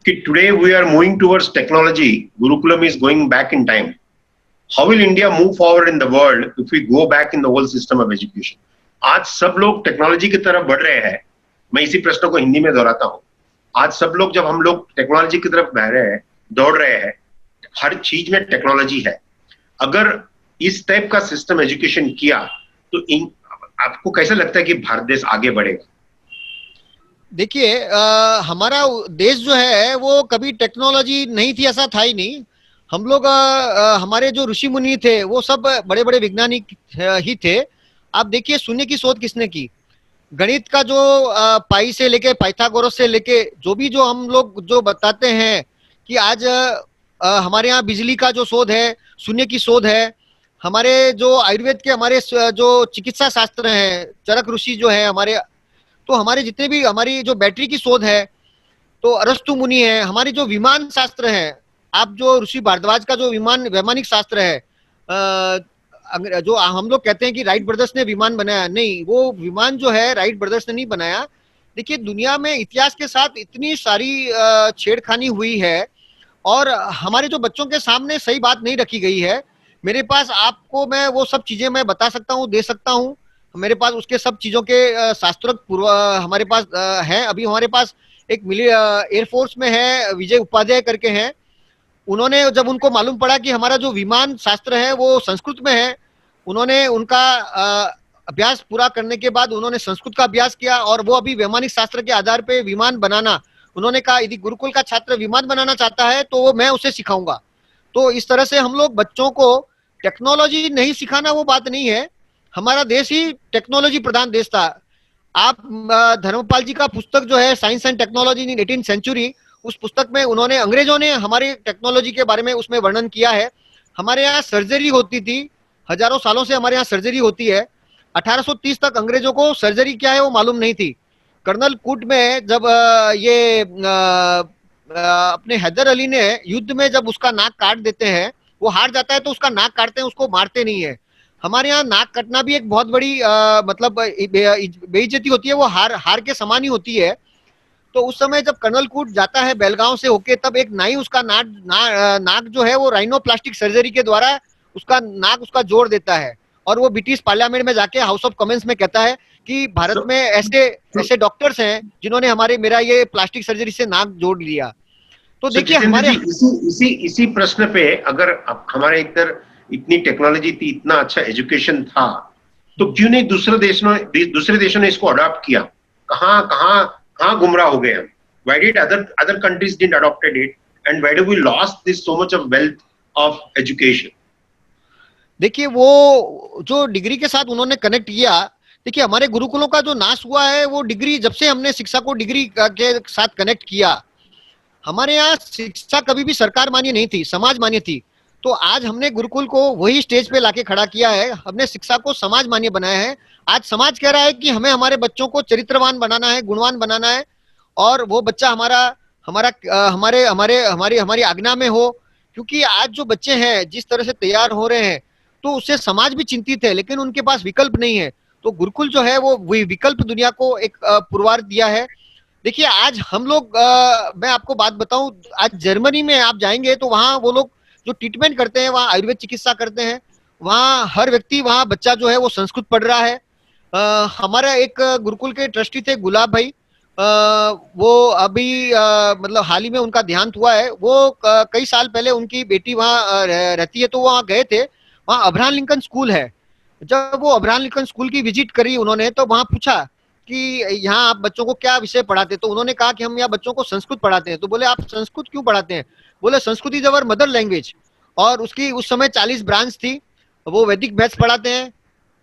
कि today we are moving towards technology, Gurukulam is going back in time. How will India move forward in the world if we go back in the whole system of education? आज सब लोग टेक्नोलॉजी की तरफ बढ़ रहे हैं। मैं इसी प्रश्न को हिंदी में दोहराता हूँ। आज सब लोग जब हम लोग टेक्नोलॉजी की तरफ बह रहे हैं, दौड़ रहे हैं, हर चीज में टेक्नोलॉजी है। अगर इस टाइप का सिस्टम एजुकेशन किया तो आपको कैसा लगता है कि भारत देश आगे बढ़ेगा? देखिए, हमारा देश जो है वो कभी टेक्नोलॉजी नहीं थी ऐसा था ही नहीं। हम लोग हमारे जो ऋषि मुनि थे वो सब बड़े बड़े वैज्ञानिक ही थे। आप देखिए शून्य की शोध किसने की? गणित का जो पाई से लेके पाइथागोरस से लेके जो हम लोग जो बताते हैं कि आज हमारे यहाँ बिजली का जो शोध है, शून्य की शोध है। हमारे जो आयुर्वेद के हमारे जो चिकित्सा शास्त्र हैं, चरक ऋषि जो है हमारे, तो हमारे जितने भी हमारी जो बैटरी की शोध है तो अरस्तु मुनि है। हमारी जो विमान शास्त्र है, आप जो ऋषि भारद्वाज का जो वैमानिक शास्त्र है, जो हम लोग कहते हैं कि राइट ब्रदर्स ने विमान बनाया, नहीं, वो विमान जो है राइट ब्रदर्स ने नहीं बनाया। देखिए, दुनिया में इतिहास के साथ इतनी सारी छेड़खानी हुई है और हमारे जो बच्चों के सामने सही बात नहीं रखी गई है। मेरे पास आपको मैं वो सब चीजें मैं बता सकता हूँ, दे सकता हूँ। मेरे पास उसके सब चीजों के शास्त्रोक्त पूर्व हमारे पास हैं। अभी हमारे पास एक एयरफोर्स में है, विजय उपाध्याय करके हैं। उन्होंने, जब उनको मालूम पड़ा कि हमारा जो विमान शास्त्र है वो संस्कृत में है, उन्होंने उनका अभ्यास पूरा करने के बाद उन्होंने संस्कृत का अभ्यास किया और वो अभी वैमानिक शास्त्र के आधार पे विमान बनाना, उन्होंने कहा यदि गुरुकुल का छात्र विमान बनाना चाहता है तो मैं उसे सिखाऊंगा। तो इस तरह से हम लोग बच्चों को टेक्नोलॉजी नहीं सिखाना वो बात नहीं है। हमारा देश ही टेक्नोलॉजी प्रधान देश था। आप धर्मपाल जी का पुस्तक जो है science and technology in 18th century, उस पुस्तक में उन्होंने, अंग्रेजों ने हमारी टेक्नोलॉजी के बारे में उसमें वर्णन किया है। हमारे यहाँ सर्जरी होती थी, हजारों सालों से हमारे यहाँ सर्जरी होती है। 1830 तक अंग्रेजों को सर्जरी क्या है वो मालूम नहीं थी। कर्नल कूट में जब अपने हैदर अली ने युद्ध में जब उसका नाक काट देते हैं, वो हार जाता है तो उसका नाक काटते हैं, उसको मारते नहीं है। हमारे यहाँ नाक कटना भी एक बहुत बड़ी मतलब बेइज्जती होती है, वो हार हार के समान ही होती है। तो उस समय जब कर्नल कूट जाता है बेलगांव से होके, तब एक नाई उसका नाक जो है वो राइनोप्लास्टिक सर्जरी के द्वारा उसका नाक उसका जोड़ देता है और वो ब्रिटिश पार्लियामेंट में जाके हाउस ऑफ कॉमन्स में कहता है कि भारत में ऐसे ऐसे डॉक्टर्स हैं जिन्होंने मेरा ये प्लास्टिक सर्जरी से नाक जोड़ लिया। तो देखिए हमारे इसी प्रश्न पे, अगर हमारे इधर इतनी टेक्नोलॉजी थी, इतना अच्छा एजुकेशन था, तो क्यों नहीं दूसरे देशों ने इसको अडॉप्ट किया? कहाँ गुमराह हो गए हम? Why did other countries didn't adopted it, and why do we lost this so much of wealth of education? देखिए, वो जो डिग्री के साथ उन्होंने कनेक्ट किया, देखिए हमारे गुरुकुलों का जो नाश हुआ है वो डिग्री, जब से हमने शिक्षा को डिग्री के साथ कनेक्ट किया। हमारे यहाँ शिक्षा कभी भी सरकार मान्य नहीं थी, समाज मान्य थी। तो आज हमने गुरुकुल को वही स्टेज पे लाके खड़ा किया है, हमने शिक्षा को समाज मान्य बनाया है। आज समाज कह रहा है कि हमें हमारे बच्चों को चरित्रवान बनाना है, गुणवान बनाना है और वो बच्चा हमारा हमारा हमारे हमारे हमारी हमारी आज्ञा में हो। क्योंकि आज जो बच्चे हैं जिस तरह से तैयार हो रहे हैं, तो उससे समाज भी चिंतित है, लेकिन उनके पास विकल्प नहीं है। तो गुरुकुल जो है वो वही विकल्प दुनिया को एक पुरवार दिया है। देखिए, आज हम लोग मैं आपको बात बताऊं, आज जर्मनी में आप जाएंगे तो वहाँ वो लोग जो ट्रीटमेंट करते हैं, वहाँ आयुर्वेद चिकित्सा करते हैं। वहाँ हर व्यक्ति, वहाँ बच्चा जो है वो संस्कृत पढ़ रहा है। हमारा एक गुरुकुल के ट्रस्टी थे गुलाब भाई, वो अभी मतलब हाल ही में उनका देहांत हुआ है। वो कई साल पहले उनकी बेटी वहाँ रहती है, तो वहाँ गए थे। वहाँ अब्राहम लिंकन स्कूल है। जब वो अब्राहम लिंकन स्कूल की विजिट करी उन्होंने, तो वहाँ पूछा कि यहाँ आप बच्चों को क्या विषय पढ़ाते? तो उन्होंने कहा कि हम यहाँ बच्चों को संस्कृत पढ़ाते हैं। तो बोले आप संस्कृत क्यों पढ़ाते हैं? बोले Sanskrit is our mother language. और उसकी उस समय 40 ब्रांच थी, वो वैदिक मैथ्स पढ़ाते हैं।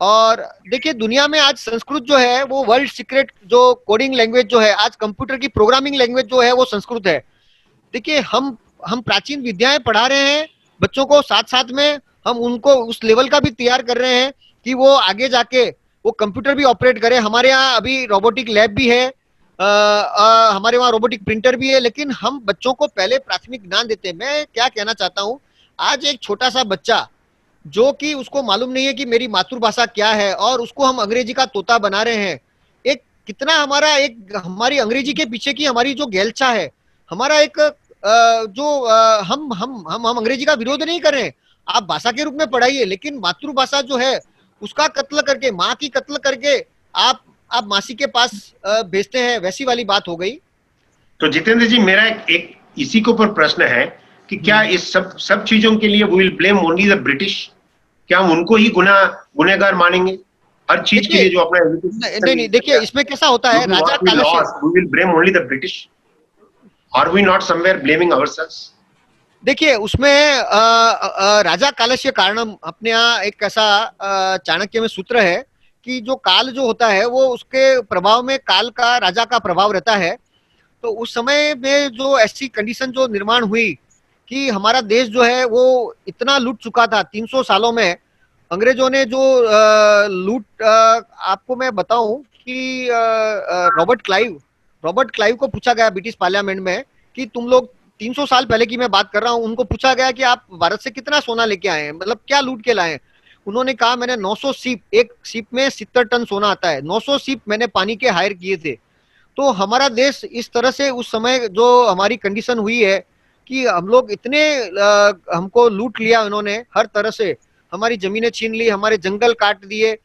और देखिए, दुनिया में आज संस्कृत जो है वो वर्ल्ड सीक्रेट जो कोडिंग लैंग्वेज जो है, आज कंप्यूटर की प्रोग्रामिंग लैंग्वेज जो है वो संस्कृत है। देखिए, हम प्राचीन विद्याएं पढ़ा रहे हैं बच्चों को, साथ साथ में हम उनको उस लेवल का भी तैयार कर रहे हैं कि वो आगे जाके वो कंप्यूटर भी ऑपरेट करे। हमारे यहाँ अभी रोबोटिक लैब भी है, हमारे वहाँ रोबोटिक प्रिंटर भी है, लेकिन हम बच्चों को पहले प्राथमिक ज्ञान देते हैं। मैं क्या कहना चाहता हूँ, आज एक छोटा सा बच्चा जो कि उसको मालूम नहीं है कि मेरी मातृभाषा क्या है, और उसको हम अंग्रेजी का तोता बना रहे हैं। एक कितना हमारी अंग्रेजी के पीछे की हमारी जो गैलचा है, हमारा एक हम अंग्रेजी का विरोध नहीं कर रहे हैं, आप भाषा के रूप में पढ़ाइए, लेकिन मातृभाषा जो है उसका कत्ल करके, माँ की कत्ल करके आप मासी के पास भेजते हैं, वैसी वाली बात हो गई। तो जितेंद्र जी, मेरा एक इसी के ऊपर प्रश्न है कि क्या इस सब चीजों के लिए we will blame only the British? क्या हम उनको ही गुनहगार मानेंगे हर चीज के लिए जो अपना? नहीं, देखिए इसमें कैसा होता है, राजा कालस्य, we will blame only the British? Are we not somewhere blaming ourselves? देखिए उसमें राजा कालस्य कारणम, अपने यहाँ एक ऐसा चाणक्य में सूत्र है कि जो काल जो होता है वो उसके प्रभाव में काल का, राजा का प्रभाव रहता है। तो उस समय में जो ऐसी कंडीशन जो निर्माण हुई कि हमारा देश जो है वो इतना लूट चुका था 300 सालों में। अंग्रेजों ने जो लूट, आपको मैं बताऊं कि रॉबर्ट क्लाइव को पूछा गया ब्रिटिश पार्लियामेंट में कि तुम लोग 300 साल पहले की मैं बात कर रहा हूं, उनको पूछा गया कि आप भारत से कितना सोना लेके आए हैं, मतलब क्या लूट के लाए हैं। उन्होंने कहा मैंने 900 सीप, एक सीप में 70 टन सोना आता है, 900 सीप मैंने पानी के हायर किए थे। तो हमारा देश इस तरह से उस समय जो हमारी कंडीशन हुई है कि हम लोग इतने हमको लूट लिया उन्होंने हर तरह से, हमारी जमीनें छीन ली, हमारे जंगल काट दिए,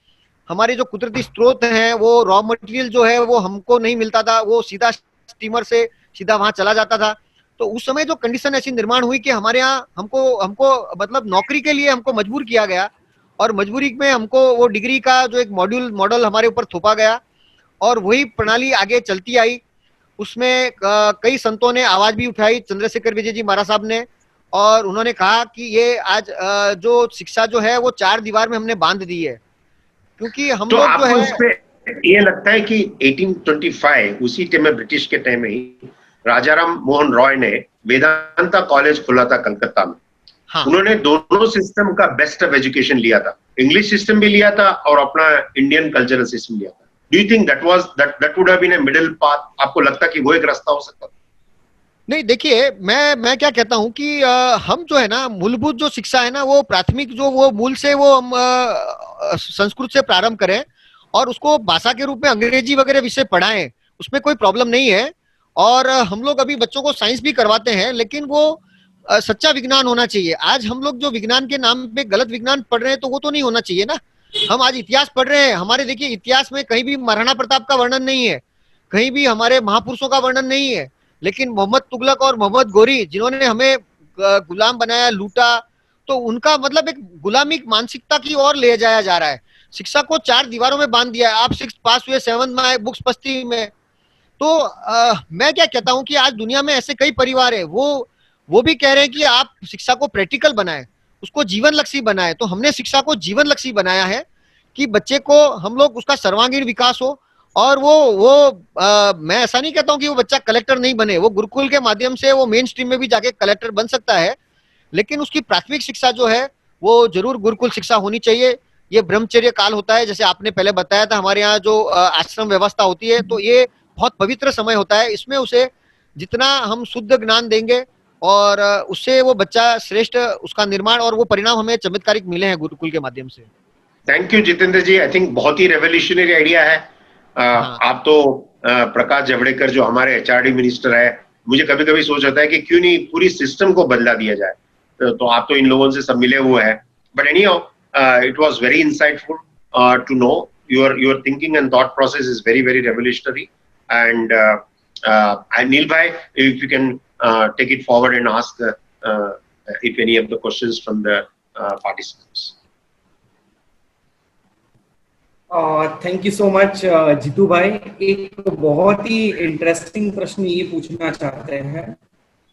हमारे जो कुदरती स्रोत हैं वो रॉ मटेरियल जो है वो हमको नहीं मिलता था, वो सीधा स्टीमर से सीधा वहां चला जाता था। तो उस समय जो कंडीशन ऐसी निर्माण हुई कि हमारे यहाँ हमको हमको मतलब नौकरी के लिए हमको मजबूर किया गया, और मजबूरी में हमको वो डिग्री का जो एक मॉडल हमारे ऊपर थोपा गया, और वही प्रणाली आगे चलती आई। उसमें कई संतों ने आवाज भी उठाई, चंद्रशेखर विजय जी महाराज साहब ने, और उन्होंने कहा कि ये आज जो शिक्षा जो है वो चार दीवार में हमने बांध दी है, क्योंकि हम तो लोग जो आपको है। इस पे ये लगता है कि 1825 उसी टाइम में, ब्रिटिश के टाइम में ही राजाराम मोहन रॉय ने वेदांता कॉलेज खोला था कलकत्ता में। हाँ, उन्होंने दोनों सिस्टम का बेस्ट ऑफ एजुकेशन लिया था, इंग्लिश सिस्टम भी लिया था और अपना इंडियन कल्चरल सिस्टम लिया था। Do you think that would have been a middle path? आपको लगता है कि वो एक रास्ता हो सकता था? नहीं देखिए, मैं क्या कहता हूं कि हम जो है ना, मूलभूत जो शिक्षा है ना, वो प्राथमिक जो वो मूल से वो हम संस्कृत से प्रारंभ करें, और उसको भाषा के रूप में अंग्रेजी वगैरह विषय पढ़ाएं, उसमें कोई प्रॉब्लम नहीं है। और हम लोग अभी बच्चों को साइंस भी करवाते हैं, लेकिन वो सच्चा विज्ञान होना चाहिए। आज हम लोग जो विज्ञान के नाम पे गलत विज्ञान पढ़ रहे हैं, तो वो तो नहीं होना चाहिए ना। हम आज इतिहास पढ़ रहे हैं, हमारे देखिए इतिहास में कहीं भी महाराणा प्रताप का वर्णन नहीं है, कहीं भी हमारे महापुरुषों का वर्णन नहीं है, लेकिन मोहम्मद तुगलक और मोहम्मद गोरी जिन्होंने हमें गुलाम बनाया, लूटा, तो उनका मतलब एक गुलामी मानसिकता की ओर ले जाया जा रहा है। शिक्षा को चार दीवारों में बांध दिया है। आप 6th पास हुए, 7th में आए, बुक्स पस्ती में। तो मैं क्या कहता हूं कि आज दुनिया में ऐसे कई परिवार है, वो भी कह रहे हैं कि आप शिक्षा को प्रैक्टिकल बनाएं, उसको जीवन लक्ष्य बनाएं। तो हमने शिक्षा को जीवन लक्ष्य बनाया है कि बच्चे को हम लोग उसका सर्वांगीण विकास हो। और मैं ऐसा नहीं कहता हूं कि वो बच्चा कलेक्टर नहीं बने, वो गुरुकुल के माध्यम से वो मेन स्ट्रीम में भी जाके कलेक्टर बन सकता है, लेकिन उसकी प्राथमिक शिक्षा जो है वो जरूर गुरुकुल शिक्षा होनी चाहिए। ये ब्रह्मचर्य काल होता है, जैसे आपने पहले बताया था, हमारे यहाँ जो आश्रम व्यवस्था होती है, तो ये बहुत पवित्र समय होता है। इसमें उसे जितना हम शुद्ध ज्ञान देंगे, और उससे वो बच्चा श्रेष्ठ, उसका निर्माण और वो परिणाम हमें चमत्कारिक मिले हैं गुरुकुल के माध्यम से। Thank you Jitendra ji, I think बहुत ही रेवोल्यूशनरी आइडिया है। हाँ। आप तो प्रकाश जावड़ेकर जो हमारे एचआरडी मिनिस्टर है, मुझे कभी कभी सोच होता है कि क्यों नहीं पूरी सिस्टम को बदला दिया जाए। तो आप तो इन लोगों से सब मिले हुए हैं, but anyhow it was very insightful to know your thinking and thought process is very very revolutionary. And Neil bhai, if you can take it forward and ask if any of the questions from the participants. Thank you so much Jeetu bhai. एक बहुत ही interesting प्रश्न ये पूछना चाहते हैं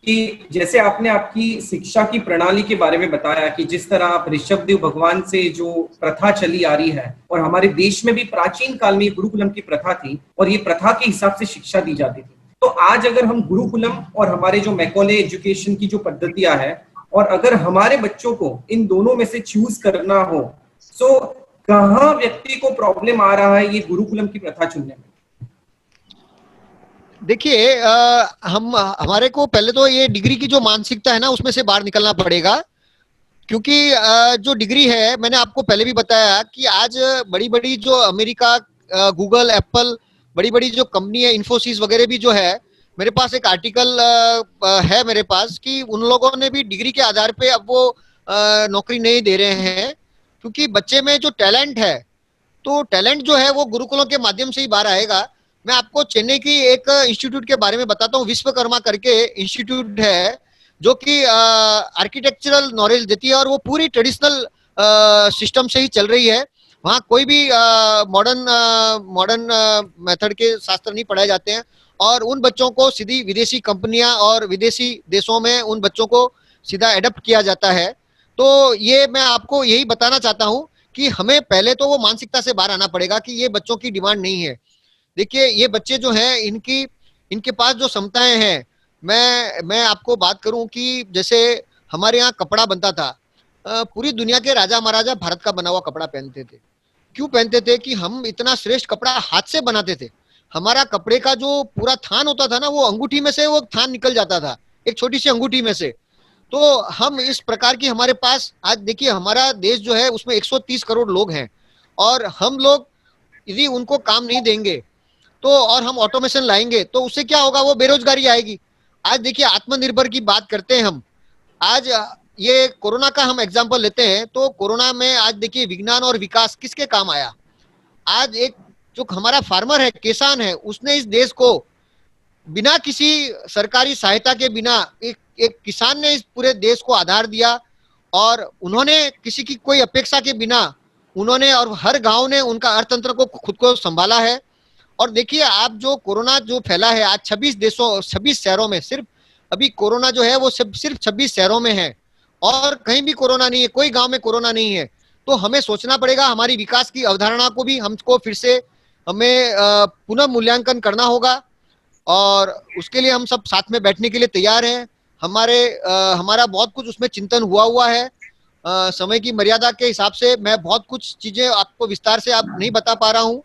कि जैसे आपने आपकी शिक्षा की प्रणाली के बारे में बताया कि जिस तरह आप ऋषभदेव भगवान से जो प्रथा चली आ रही है, और हमारे देश में भी प्राचीन काल में गुरुकुलम की प्रथा थी, और ये प्रथा के हिसाब से शिक्षा दी जाती थी। तो आज अगर हम गुरुकुलम और हमारे जो मैकॉले एजुकेशन की जो पद्धतियां है, और अगर हमारे बच्चों को इन दोनों में से चूज करना हो, तो कहाँ व्यक्ति को प्रॉब्लम आ रहा है ये गुरुकुलम की प्रथा चुनने में? देखिए, हमारे को पहले तो ये डिग्री की जो मानसिकता है ना, उसमें से बाहर निकलना पड़ेगा। क्योंकि जो डिग्री है, मैंने आपको पहले भी बताया कि आज बड़ी बड़ी जो अमेरिका, गूगल, एप्पल, बड़ी बड़ी जो कंपनी है, इन्फोसिस वगैरह भी जो है, मेरे पास एक आर्टिकल है मेरे पास कि उन लोगों ने भी डिग्री के आधार पे अब वो नौकरी नहीं दे रहे हैं, क्योंकि बच्चे में जो टैलेंट है, तो टैलेंट जो है वो गुरुकुलों के माध्यम से ही बाहर आएगा। मैं आपको चेन्नई की एक इंस्टीट्यूट के बारे में बताता हूँ, विश्वकर्मा करके इंस्टीट्यूट है, जो कि आर्किटेक्चरल नॉलेज देती है, और वो पूरी ट्रेडिशनल सिस्टम से ही चल रही है। वहाँ कोई भी मॉडर्न मेथड के शास्त्र नहीं पढ़ाए जाते हैं, और उन बच्चों को सीधी विदेशी कंपनियां और विदेशी देशों में उन बच्चों को सीधा एडप्ट किया जाता है। तो ये मैं आपको यही बताना चाहता हूँ कि हमें पहले तो वो मानसिकता से बाहर आना पड़ेगा कि ये बच्चों की डिमांड नहीं है। देखिए, ये बच्चे जो हैं, इनके पास जो क्षमताएं हैं, मैं आपको बात करूं कि जैसे हमारे यहाँ कपड़ा बनता था, पूरी दुनिया के राजा महाराजा भारत का बना हुआ कपड़ा पहनते थे। क्यों पहनते थे? कि हम इतना श्रेष्ठ कपड़ा हाथ से बनाते थे। हमारा कपड़े का जो पूरा थान होता था ना, वो अंगूठी में से वो थान निकल जाता था, एक छोटी सी अंगूठी में से। तो हम इस प्रकार की हमारे पास आज देखिए हमारा देश जो है उसमें 130 करोड़ लोग हैं, और हम लोग यदि उनको काम नहीं देंगे तो, और हम ऑटोमेशन लाएंगे तो उससे क्या होगा, वो बेरोजगारी आएगी। आज देखिए आत्मनिर्भर की बात करते हैं हम, आज ये कोरोना का हम एग्जांपल लेते हैं, तो कोरोना में आज देखिए विज्ञान और विकास किसके काम आया। आज एक जो हमारा फार्मर है, किसान है, उसने इस देश को बिना किसी सरकारी सहायता के बिना एक किसान ने इस पूरे देश को आधार दिया, और उन्होंने किसी की कोई अपेक्षा के बिना उन्होंने, और हर गांव ने उनका अर्थतंत्र को खुद को संभाला है। और देखिए आप जो कोरोना जो फैला है आज 26 शहरों में, सिर्फ अभी कोरोना जो है वो सिर्फ 26 शहरों में है, और कहीं भी कोरोना नहीं है, कोई गांव में कोरोना नहीं है। तो हमें सोचना पड़ेगा, हमारी विकास की अवधारणा को भी हमको फिर से हमें पुनः मूल्यांकन करना होगा, और उसके लिए हम सब साथ में बैठने के लिए तैयार हैं। हमारा बहुत कुछ उसमें चिंतन हुआ है। समय की मर्यादा के हिसाब से मैं बहुत कुछ चीजें आपको विस्तार से आप नहीं बता पा रहा हूँ,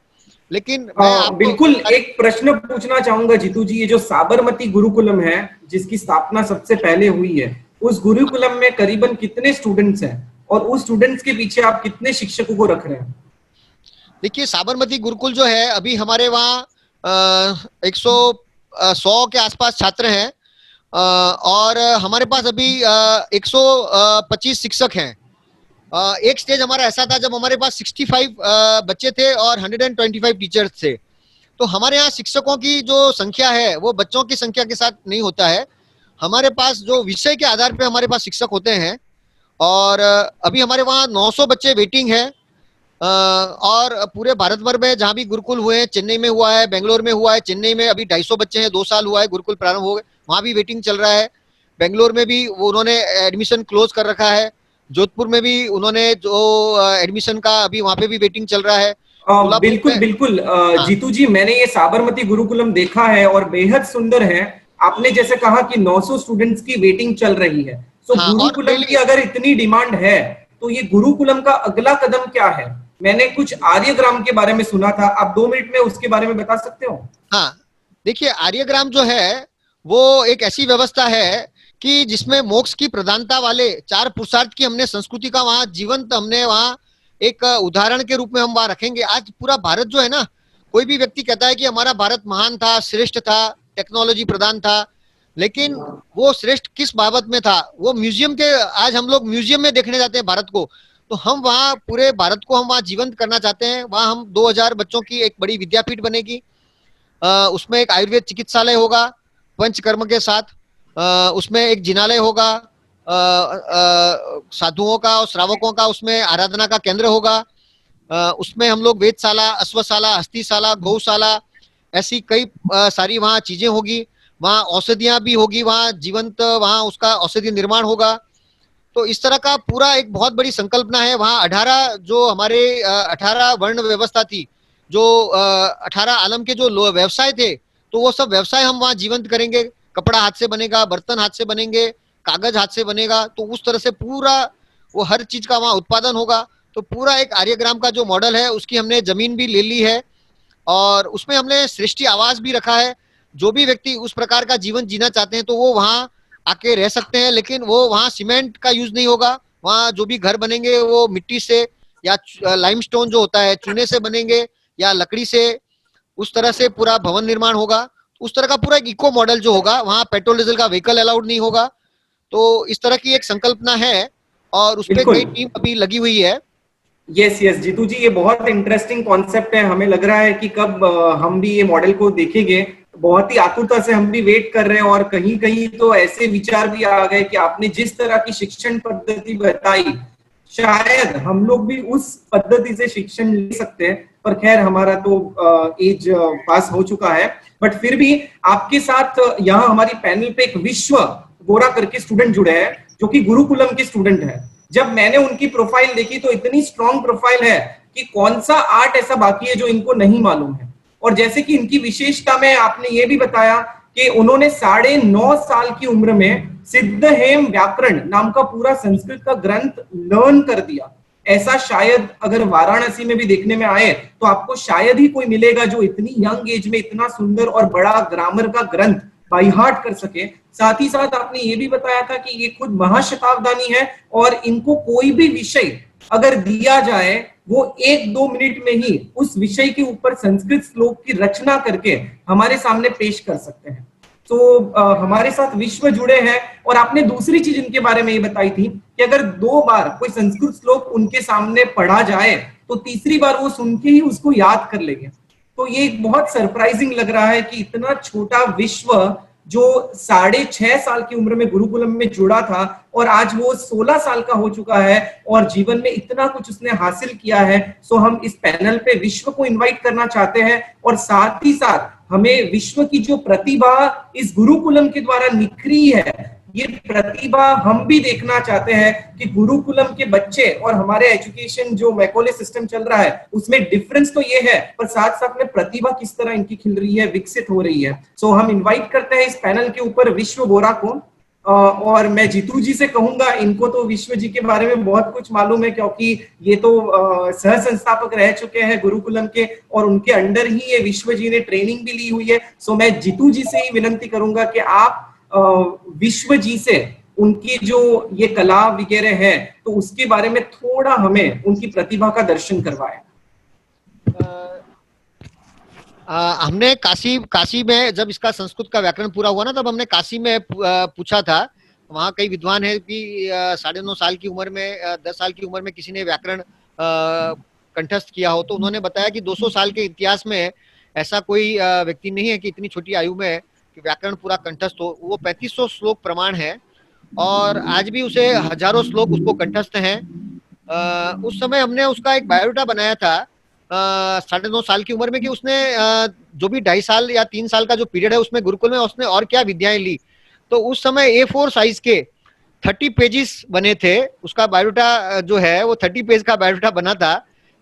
लेकिन मैं आपको बिल्कुल एक प्रश्न पूछना चाहूंगा जीतू जी, ये जो साबरमती गुरुकुलम है जिसकी स्थापना सबसे पहले हुई है, उस गुरुकुलम में करीबन कितने स्टूडेंट्स हैं और उस स्टूडेंट्स के पीछे आप कितने शिक्षकों को रख रहे हैं? देखिए साबरमती गुरुकुल जो है अभी हमारे वहाँ 100 के आसपास छात्र हैं, और हमारे पास अभी 125 शिक्षक हैं। एक स्टेज हमारा ऐसा था जब हमारे पास 65 बच्चे थे और 125 टीचर्स थे। तो हमारे यहाँ शिक्षकों की जो संख्या है वो बच्चों की संख्या के साथ नहीं होता है। हमारे पास जो विषय के आधार पे हमारे पास शिक्षक होते हैं, और अभी हमारे वहाँ 900 बच्चे वेटिंग है, और पूरे भारत भर में जहाँ भी गुरुकुल हुए हैं, चेन्नई में हुआ है, बेंगलोर में हुआ है। चेन्नई में अभी 250 बच्चे हैं, 2 साल हुआ है गुरुकुल प्रारंभ हो गए, वहाँ भी वेटिंग चल रहा है। बेंगलोर में भी उन्होंने एडमिशन क्लोज कर रखा है। जोधपुर में भी उन्होंने जो एडमिशन का अभी वहाँ पे भी वेटिंग चल रहा है। बिल्कुल बिल्कुल जीतू जी, मैंने ये साबरमती गुरुकुलम देखा है और बेहद सुंदर है। आपने जैसे कहा कि 900 स्टूडेंट्स की वेटिंग चल रही है, तो गुरुकुलम की अगर इतनी डिमांड है तो ये गुरुकुलम का अगला कदम क्या है? मैंने कुछ आर्यग्राम के बारे में सुना था, आप 2 मिनट में उसके बारे में बता सकते हो? हाँ, देखिए आर्यग्राम जो है वो एक ऐसी व्यवस्था है कि जिसमें मोक्ष की प्रधानता वाले 4 पुरुषार्थ की हमने संस्कृति का वहां जीवंत हमने वहां एक उदाहरण के रूप में हम वहां रखेंगे। आज पूरा भारत जो है ना, कोई भी व्यक्ति कहता है कि हमारा भारत महान था, श्रेष्ठ था, टेक्नोलॉजी प्रधान था, लेकिन वो श्रेष्ठ किस बाबत में था? वो म्यूजियम के, आज हम लोग म्यूजियम में देखने जाते हैं भारत को, तो हम वहाँ पूरे भारत को हम वहाँ जीवंत करना चाहते हैं। वहाँ हम 2000 बच्चों की एक बड़ी विद्यापीठ बनेगी, उसमें एक आयुर्वेद चिकित्सालय होगा पंचकर्म के साथ, उसमें एक जिनालय होगा, साधुओं का और श्रावकों का उसमें आराधना का केंद्र होगा, उसमें हम लोग वेदशाला, अश्वशाला, हस्तिशाला, गौशाला, ऐसी कई सारी वहाँ चीजें होगी। वहाँ औषधियां भी होगी, वहाँ जीवंत वहाँ उसका औषधि निर्माण होगा। तो इस तरह का पूरा एक बहुत बड़ी संकल्पना है। वहाँ 18 जो हमारे 18 वर्ण व्यवस्था थी, जो 18 आलम के जो व्यवसाय थे, तो वो सब व्यवसाय हम वहाँ जीवंत करेंगे। कपड़ा हाथ से बनेगा, बर्तन हाथ से बनेंगे, कागज हाथ से बनेगा, तो उस तरह से पूरा वो हर चीज का वहाँ उत्पादन होगा। तो पूरा एक आर्यग्राम का जो मॉडल है उसकी हमने जमीन भी ले ली है, और उसमें हमने सृष्टि आवास भी रखा है। जो भी व्यक्ति उस प्रकार का जीवन जीना चाहते हैं तो वो वहाँ आके रह सकते हैं, लेकिन वो वहाँ सीमेंट का यूज नहीं होगा। वहाँ जो भी घर बनेंगे वो मिट्टी से या लाइमस्टोन जो होता है चूने से बनेंगे, या लकड़ी से, उस तरह से पूरा भवन निर्माण होगा। उस तरह का पूरा एक इको मॉडल जो होगा, वहाँ पेट्रोल डीजल का व्हीकल अलाउड नहीं होगा। तो इस तरह की एक संकल्पना है, और उस पर कई टीम अभी लगी हुई है। यस जीतू जी, ये बहुत इंटरेस्टिंग कॉन्सेप्ट है। हमें लग रहा है कि कब हम भी ये मॉडल को देखेंगे, बहुत ही आतुरता से हम भी वेट कर रहे हैं। और कहीं कहीं तो ऐसे विचार भी आ गए कि आपने जिस तरह की शिक्षण पद्धति बताई, शायद हम लोग भी उस पद्धति से शिक्षण ले सकते हैं। पर खैर, हमारा तो एज पास हो चुका है। बट फिर भी आपके साथ यहाँ हमारी पैनल पे एक विश्व गोरा करके स्टूडेंट जुड़े हैं, जो कि गुरुकुलम के स्टूडेंट है। जब मैंने उनकी प्रोफाइल देखी तो इतनी स्ट्रॉन्ग प्रोफाइल है कि कौन सा आर्ट ऐसा बाकी है जो इनको नहीं मालूम है। और जैसे कि इनकी विशेषता में आपने ये भी बताया कि उन्होंने 9.5 साल की उम्र में सिद्धहेम व्याकरण नाम का पूरा संस्कृत का ग्रंथ लर्न कर दिया। ऐसा शायद अगर वाराणसी में भी देखने में आए तो आपको शायद ही कोई मिलेगा जो इतनी यंग एज में इतना सुंदर और बड़ा ग्रामर का ग्रंथ बाई हार्ट कर सके। साथ ही साथ आपने ये भी बताया था कि ये खुद महाशताब्दानी है और इनको कोई भी विषय अगर दिया जाए वो 1-2 मिनट में ही उस विषय के ऊपर संस्कृत श्लोक की रचना करके हमारे सामने पेश कर सकते हैं। तो हमारे साथ विश्व जुड़े हैं। और आपने दूसरी चीज इनके बारे में ये बताई थी कि अगर 2 बार कोई संस्कृत श्लोक उनके सामने पढ़ा जाए तो तीसरी बार वो सुन के ही उसको याद कर लेंगे। तो ये एक बहुत सरप्राइजिंग लग रहा है कि इतना छोटा विश्व जो 6.5 साल की उम्र में गुरुकुलम में जुड़ा था और आज वो 16 साल का हो चुका है और जीवन में इतना कुछ उसने हासिल किया है। सो हम इस पैनल पे विश्व को इनवाइट करना चाहते हैं और साथ ही साथ हमें विश्व की जो प्रतिभा इस गुरुकुलम के द्वारा निखरी है, ये प्रतिभा हम भी देखना चाहते हैं कि गुरुकुलम के बच्चे और हमारे एजुकेशन जो मैकॉले सिस्टम चल रहा है उसमें डिफरेंस तो ये है, पर साथ साथ में प्रतिभा किस तरह इनकी खिल रही है, विकसित हो रही है। सो हम इनवाइट करते हैं इस पैनल के ऊपर विश्व बोरा को। और मैं जीतू जी से कहूंगा, इनको तो विश्व जी के बारे में बहुत कुछ मालूम है क्योंकि ये तो सह संस्थापक रह चुके हैं गुरुकुलम के और उनके अंडर ही ये विश्व जी ने ट्रेनिंग भी ली हुई है। सो मैं जीतू जी से ही विनती करूंगा कि आप विश्व जी से उनकी जो ये कला वगैरह है तो उसके बारे में थोड़ा हमें उनकी प्रतिभा का दर्शन करवाएं। हमने काशी में जब इसका संस्कृत का व्याकरण पूरा हुआ ना, तब हमने काशी में पूछा था। वहाँ कई विद्वान है कि 9.5 साल की उम्र में 10 साल की उम्र में किसी ने व्याकरण कंठस्थ किया हो, तो उन्होंने बताया कि 200 साल के इतिहास में ऐसा कोई व्यक्ति नहीं है कि इतनी छोटी आयु में कि व्याकरण पूरा कंठस्थ हो। वो 3500 श्लोक प्रमाण है और आज भी उसे हजारों श्लोक उसको कंठस्थ हैं। उस समय हमने उसका एक बायोडाटा बनाया था 9.5 साल की उम्र में कि उसने जो भी 2.5 साल या 3 साल का जो पीरियड है उसमें गुरुकुल में उसने और क्या विद्याएं ली। तो उस समय A4 साइज के 30 पेजेस बने थे। उसका बायोडाटा जो है वो 30 पेज का बायोडाटा बना था,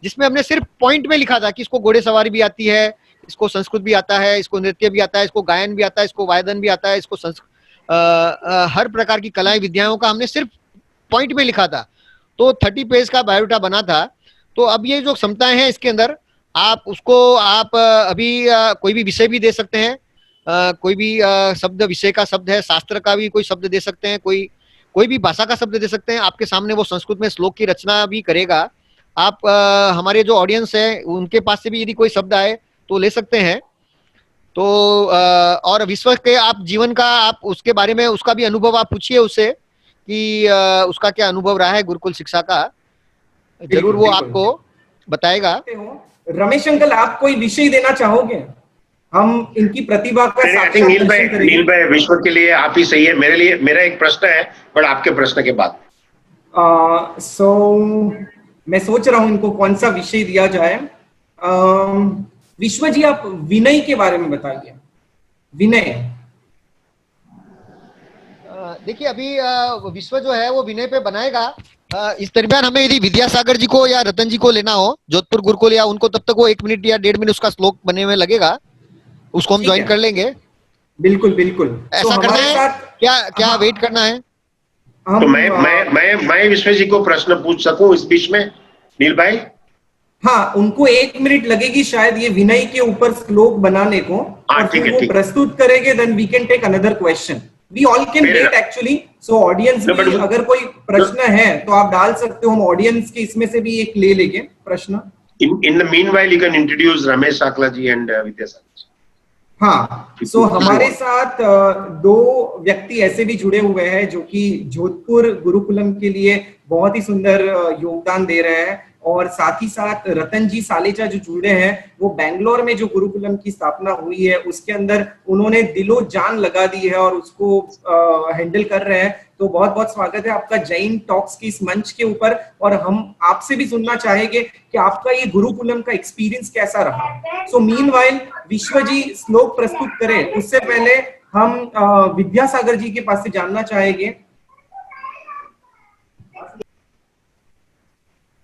जिसमें हमने सिर्फ पॉइंट में लिखा था कि इसको घोड़े सवारी भी आती है, इसको संस्कृत भी आता है, इसको नृत्य भी आता है, इसको गायन भी आता है, इसको वादन भी आता है, इसको हर प्रकार की कलाएं विद्याओं का हमने सिर्फ पॉइंट में लिखा था। तो 30 पेज का बायोडाटा बना था। तो अब ये जो क्षमताएं हैं इसके अंदर, आप अभी कोई भी विषय भी दे सकते हैं, कोई भी शब्द विषय का शब्द है, शास्त्र का भी कोई शब्द दे सकते हैं, कोई भी भाषा का शब्द दे सकते हैं। आपके सामने वो संस्कृत में श्लोक की रचना भी करेगा। आप हमारे जो ऑडियंस है उनके पास से भी यदि कोई शब्द आए तो ले सकते हैं। तो और विश्व के आप जीवन का आप उसके बारे में उसका भी अनुभव आप पूछिए उससे कि उसका क्या अनुभव रहा है गुरुकुल शिक्षा का, जरूर वो आपको बताएगा। रमेश अंकल, आप कोई विषय देना चाहोगे? हम इनकी प्रतिभा का साक्षात नील भाई विश्व के लिए आप ही सही है। मेरे लिए मेरा एक प्रश्न है, पर आपके प्रश्न के बाद मैं सोच रहा हूं इनको कौन सा विषय दिया जाए। विश्व जी, आप विनय के बारे में बताइए। विनय, देखिए अभी विश्व जो है वो विनय पे बनाएगा। इस दरमियान हमें यदि विद्यासागर जी को या रतन जी को लेना हो जोधपुर गुरुकुल या उनको, तब तक वो 1 मिनट या 1.5 मिनट उसका श्लोक बने में लगेगा, उसको हम ज्वाइन कर लेंगे। बिल्कुल बिल्कुल। ऐसा करना है क्या वेट करना है? तो मैं विश्व जी को प्रश्न पूछ सकूं इस बीच में, नील भाई? हाँ, उनको 1 मिनट लगेगी शायद ये विनय के ऊपर श्लोक बनाने को, और फिर वो प्रस्तुत करेंगे। Then we can take another question. We all can wait actually. So audience भी अगर कोई प्रश्न है तो आप डाल सकते हो, हम ऑडियंस के इसमें से भी एक ले लेंगे प्रश्न। In the meanwhile, you can introduce Ramesh Sakla ji and Vidyasagar ji. हाँ, सो हमारे साथ 2 व्यक्ति ऐसे भी जुड़े हुए हैं जो कि जोधपुर गुरुकुलम के लिए बहुत ही सुंदर योगदान दे रहे हैं, और साथ ही साथ रतन जी सालेचा जो जुड़े हैं, वो बैंगलोर में जो गुरुकुलम की स्थापना हुई है उसके अंदर उन्होंने दिलो जान लगा दी है और उसको हैंडल कर रहे हैं। तो बहुत बहुत स्वागत है आपका जैन टॉक्स की इस मंच के ऊपर, और हम आपसे भी सुनना चाहेंगे कि आपका ये गुरुकुलम का एक्सपीरियंस कैसा रहा। सो मीनवाइल विश्व जी श्लोक प्रस्तुत करें उससे पहले हम विद्यासागर जी के पास से जानना चाहेंगे।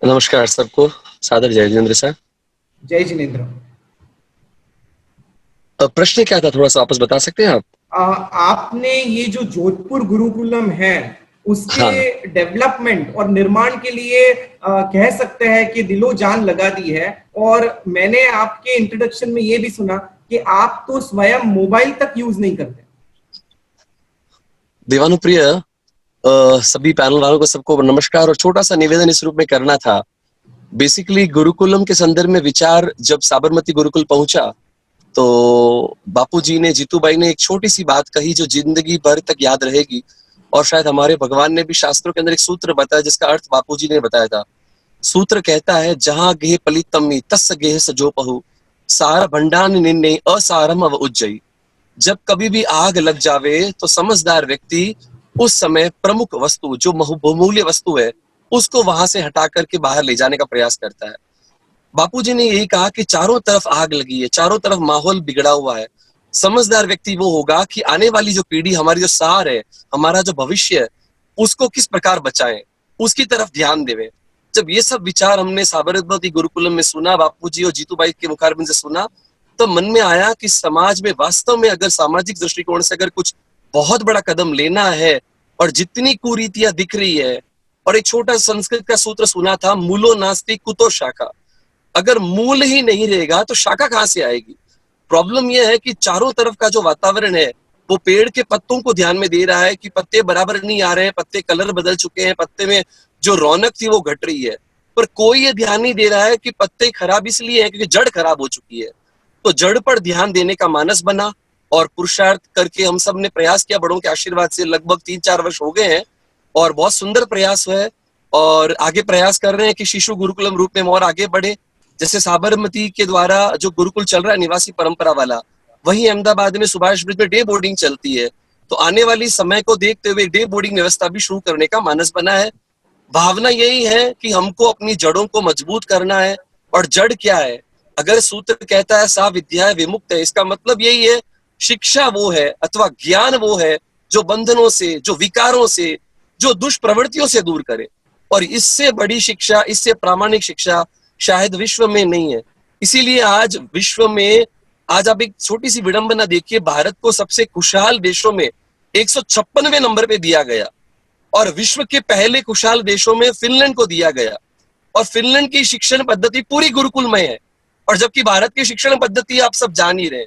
नमस्कार सबको, सादर जय जिनेंद्र सर। जय जिनेंद्र। प्रश्न क्या था, थोड़ा सा वापस बता सकते हैं आप? आपने ये जो जोधपुर गुरुकुलम है उसके डेवलपमेंट और निर्माण के लिए कह सकते हैं कि दिलो जान लगा दी है, और मैंने आपके इंट्रोडक्शन में ये भी सुना कि आप तो स्वयं मोबाइल तक यूज नहीं करते। देवानुप्रिय, सभी पैनल वालों को सबको नमस्कार और छोटा सा निवेदन इस रूप में करना था। बेसिकली गुरुकुलम के संदर्भ में विचार जब साबरमती गुरुकुल पहुंचा तो बापूजी ने, जीतूबाई ने एक छोटी सी बात कही जो जिंदगी भर तक याद रहेगी। और शायद हमारे भगवान ने भी शास्त्रों के अंदर एक सूत्र बताया जिसका अर्थ बापूजी ने बताया था। सूत्र कहता है, जहां गेह पलितम्मी तस् गेह सजोपहु सार भंडान निन्ने असारम अव उज्जयी। जब कभी भी आग लग जावे तो समझदार व्यक्ति उस समय प्रमुख वस्तु जो बहुमूल्य वस्तु है उसको वहां से हटा करके बाहर ले जाने का प्रयास करता है। बापूजी ने यही कहा कि चारों तरफ आग लगी है, चारों तरफ माहौल बिगड़ा हुआ है। समझदार व्यक्ति वो होगा कि आने वाली जो पीढ़ी, हमारी जो सार है, हमारा जो भविष्य है, उसको किस प्रकार बचाएं, उसकी तरफ ध्यान देवे। जब ये सब विचार हमने साबरमती गुरुकुलम में सुना, बापूजी और जीतूबाई के मुखारबिंद से सुना, तो मन में आया कि समाज में वास्तव में अगर सामाजिक दृष्टिकोण से अगर कुछ बहुत बड़ा कदम लेना है और जितनी कुरीतियां दिख रही है, और एक छोटा संस्कृत का सूत्र सुना था, मूलो नास्ति कुतो शाखा। अगर मूल ही नहीं रहेगा तो शाखा कहां से आएगी। प्रॉब्लम यह है कि चारों तरफ का जो वातावरण है वो पेड़ के पत्तों को ध्यान में दे रहा है कि पत्ते बराबर नहीं आ रहे हैं, पत्ते कलर बदल चुके हैं, पत्ते में जो रौनक थी वो घट रही है। पर कोई ये ध्यान नहीं दे रहा है कि पत्ते खराब इसलिए है क्योंकि जड़ खराब हो चुकी है। तो जड़ पर ध्यान देने का मानस बना और पुरुषार्थ करके हम सब ने प्रयास किया। बड़ों के आशीर्वाद से लगभग 3-4 वर्ष हो गए हैं और बहुत सुंदर प्रयास है और आगे प्रयास कर रहे हैं कि शिशु गुरुकुलम रूप में हम और आगे बढ़े। जैसे साबरमती के द्वारा जो गुरुकुल चल रहा है निवासी परंपरा वाला, वहीं अहमदाबाद में सुभाष ब्रिज में डे बोर्डिंग चलती है। तो आने वाली समय को देखते हुए डे बोर्डिंग व्यवस्था भी शुरू करने का मानस बना है। भावना यही है कि हमको अपनी जड़ों को मजबूत करना है। और जड़ क्या है? अगर सूत्र कहता है सा विद्या विमुक्त है, इसका मतलब यही है शिक्षा वो है अथवा ज्ञान वो है जो बंधनों से, जो विकारों से, जो दुष्प्रवृत्तियों से दूर करे। और इससे बड़ी शिक्षा, इससे प्रामाणिक शिक्षा शायद विश्व में नहीं है। इसीलिए आज विश्व में, आज आप एक छोटी सी विडंबना देखिए, भारत को सबसे खुशहाल देशों में 156वें नंबर पे दिया गया और विश्व के पहले खुशहाल देशों में फिनलैंड को दिया गया। और फिनलैंड की शिक्षण पद्धति पूरी गुरुकुलमय है। और जबकि भारत की शिक्षण पद्धति आप सब जान ही रहे।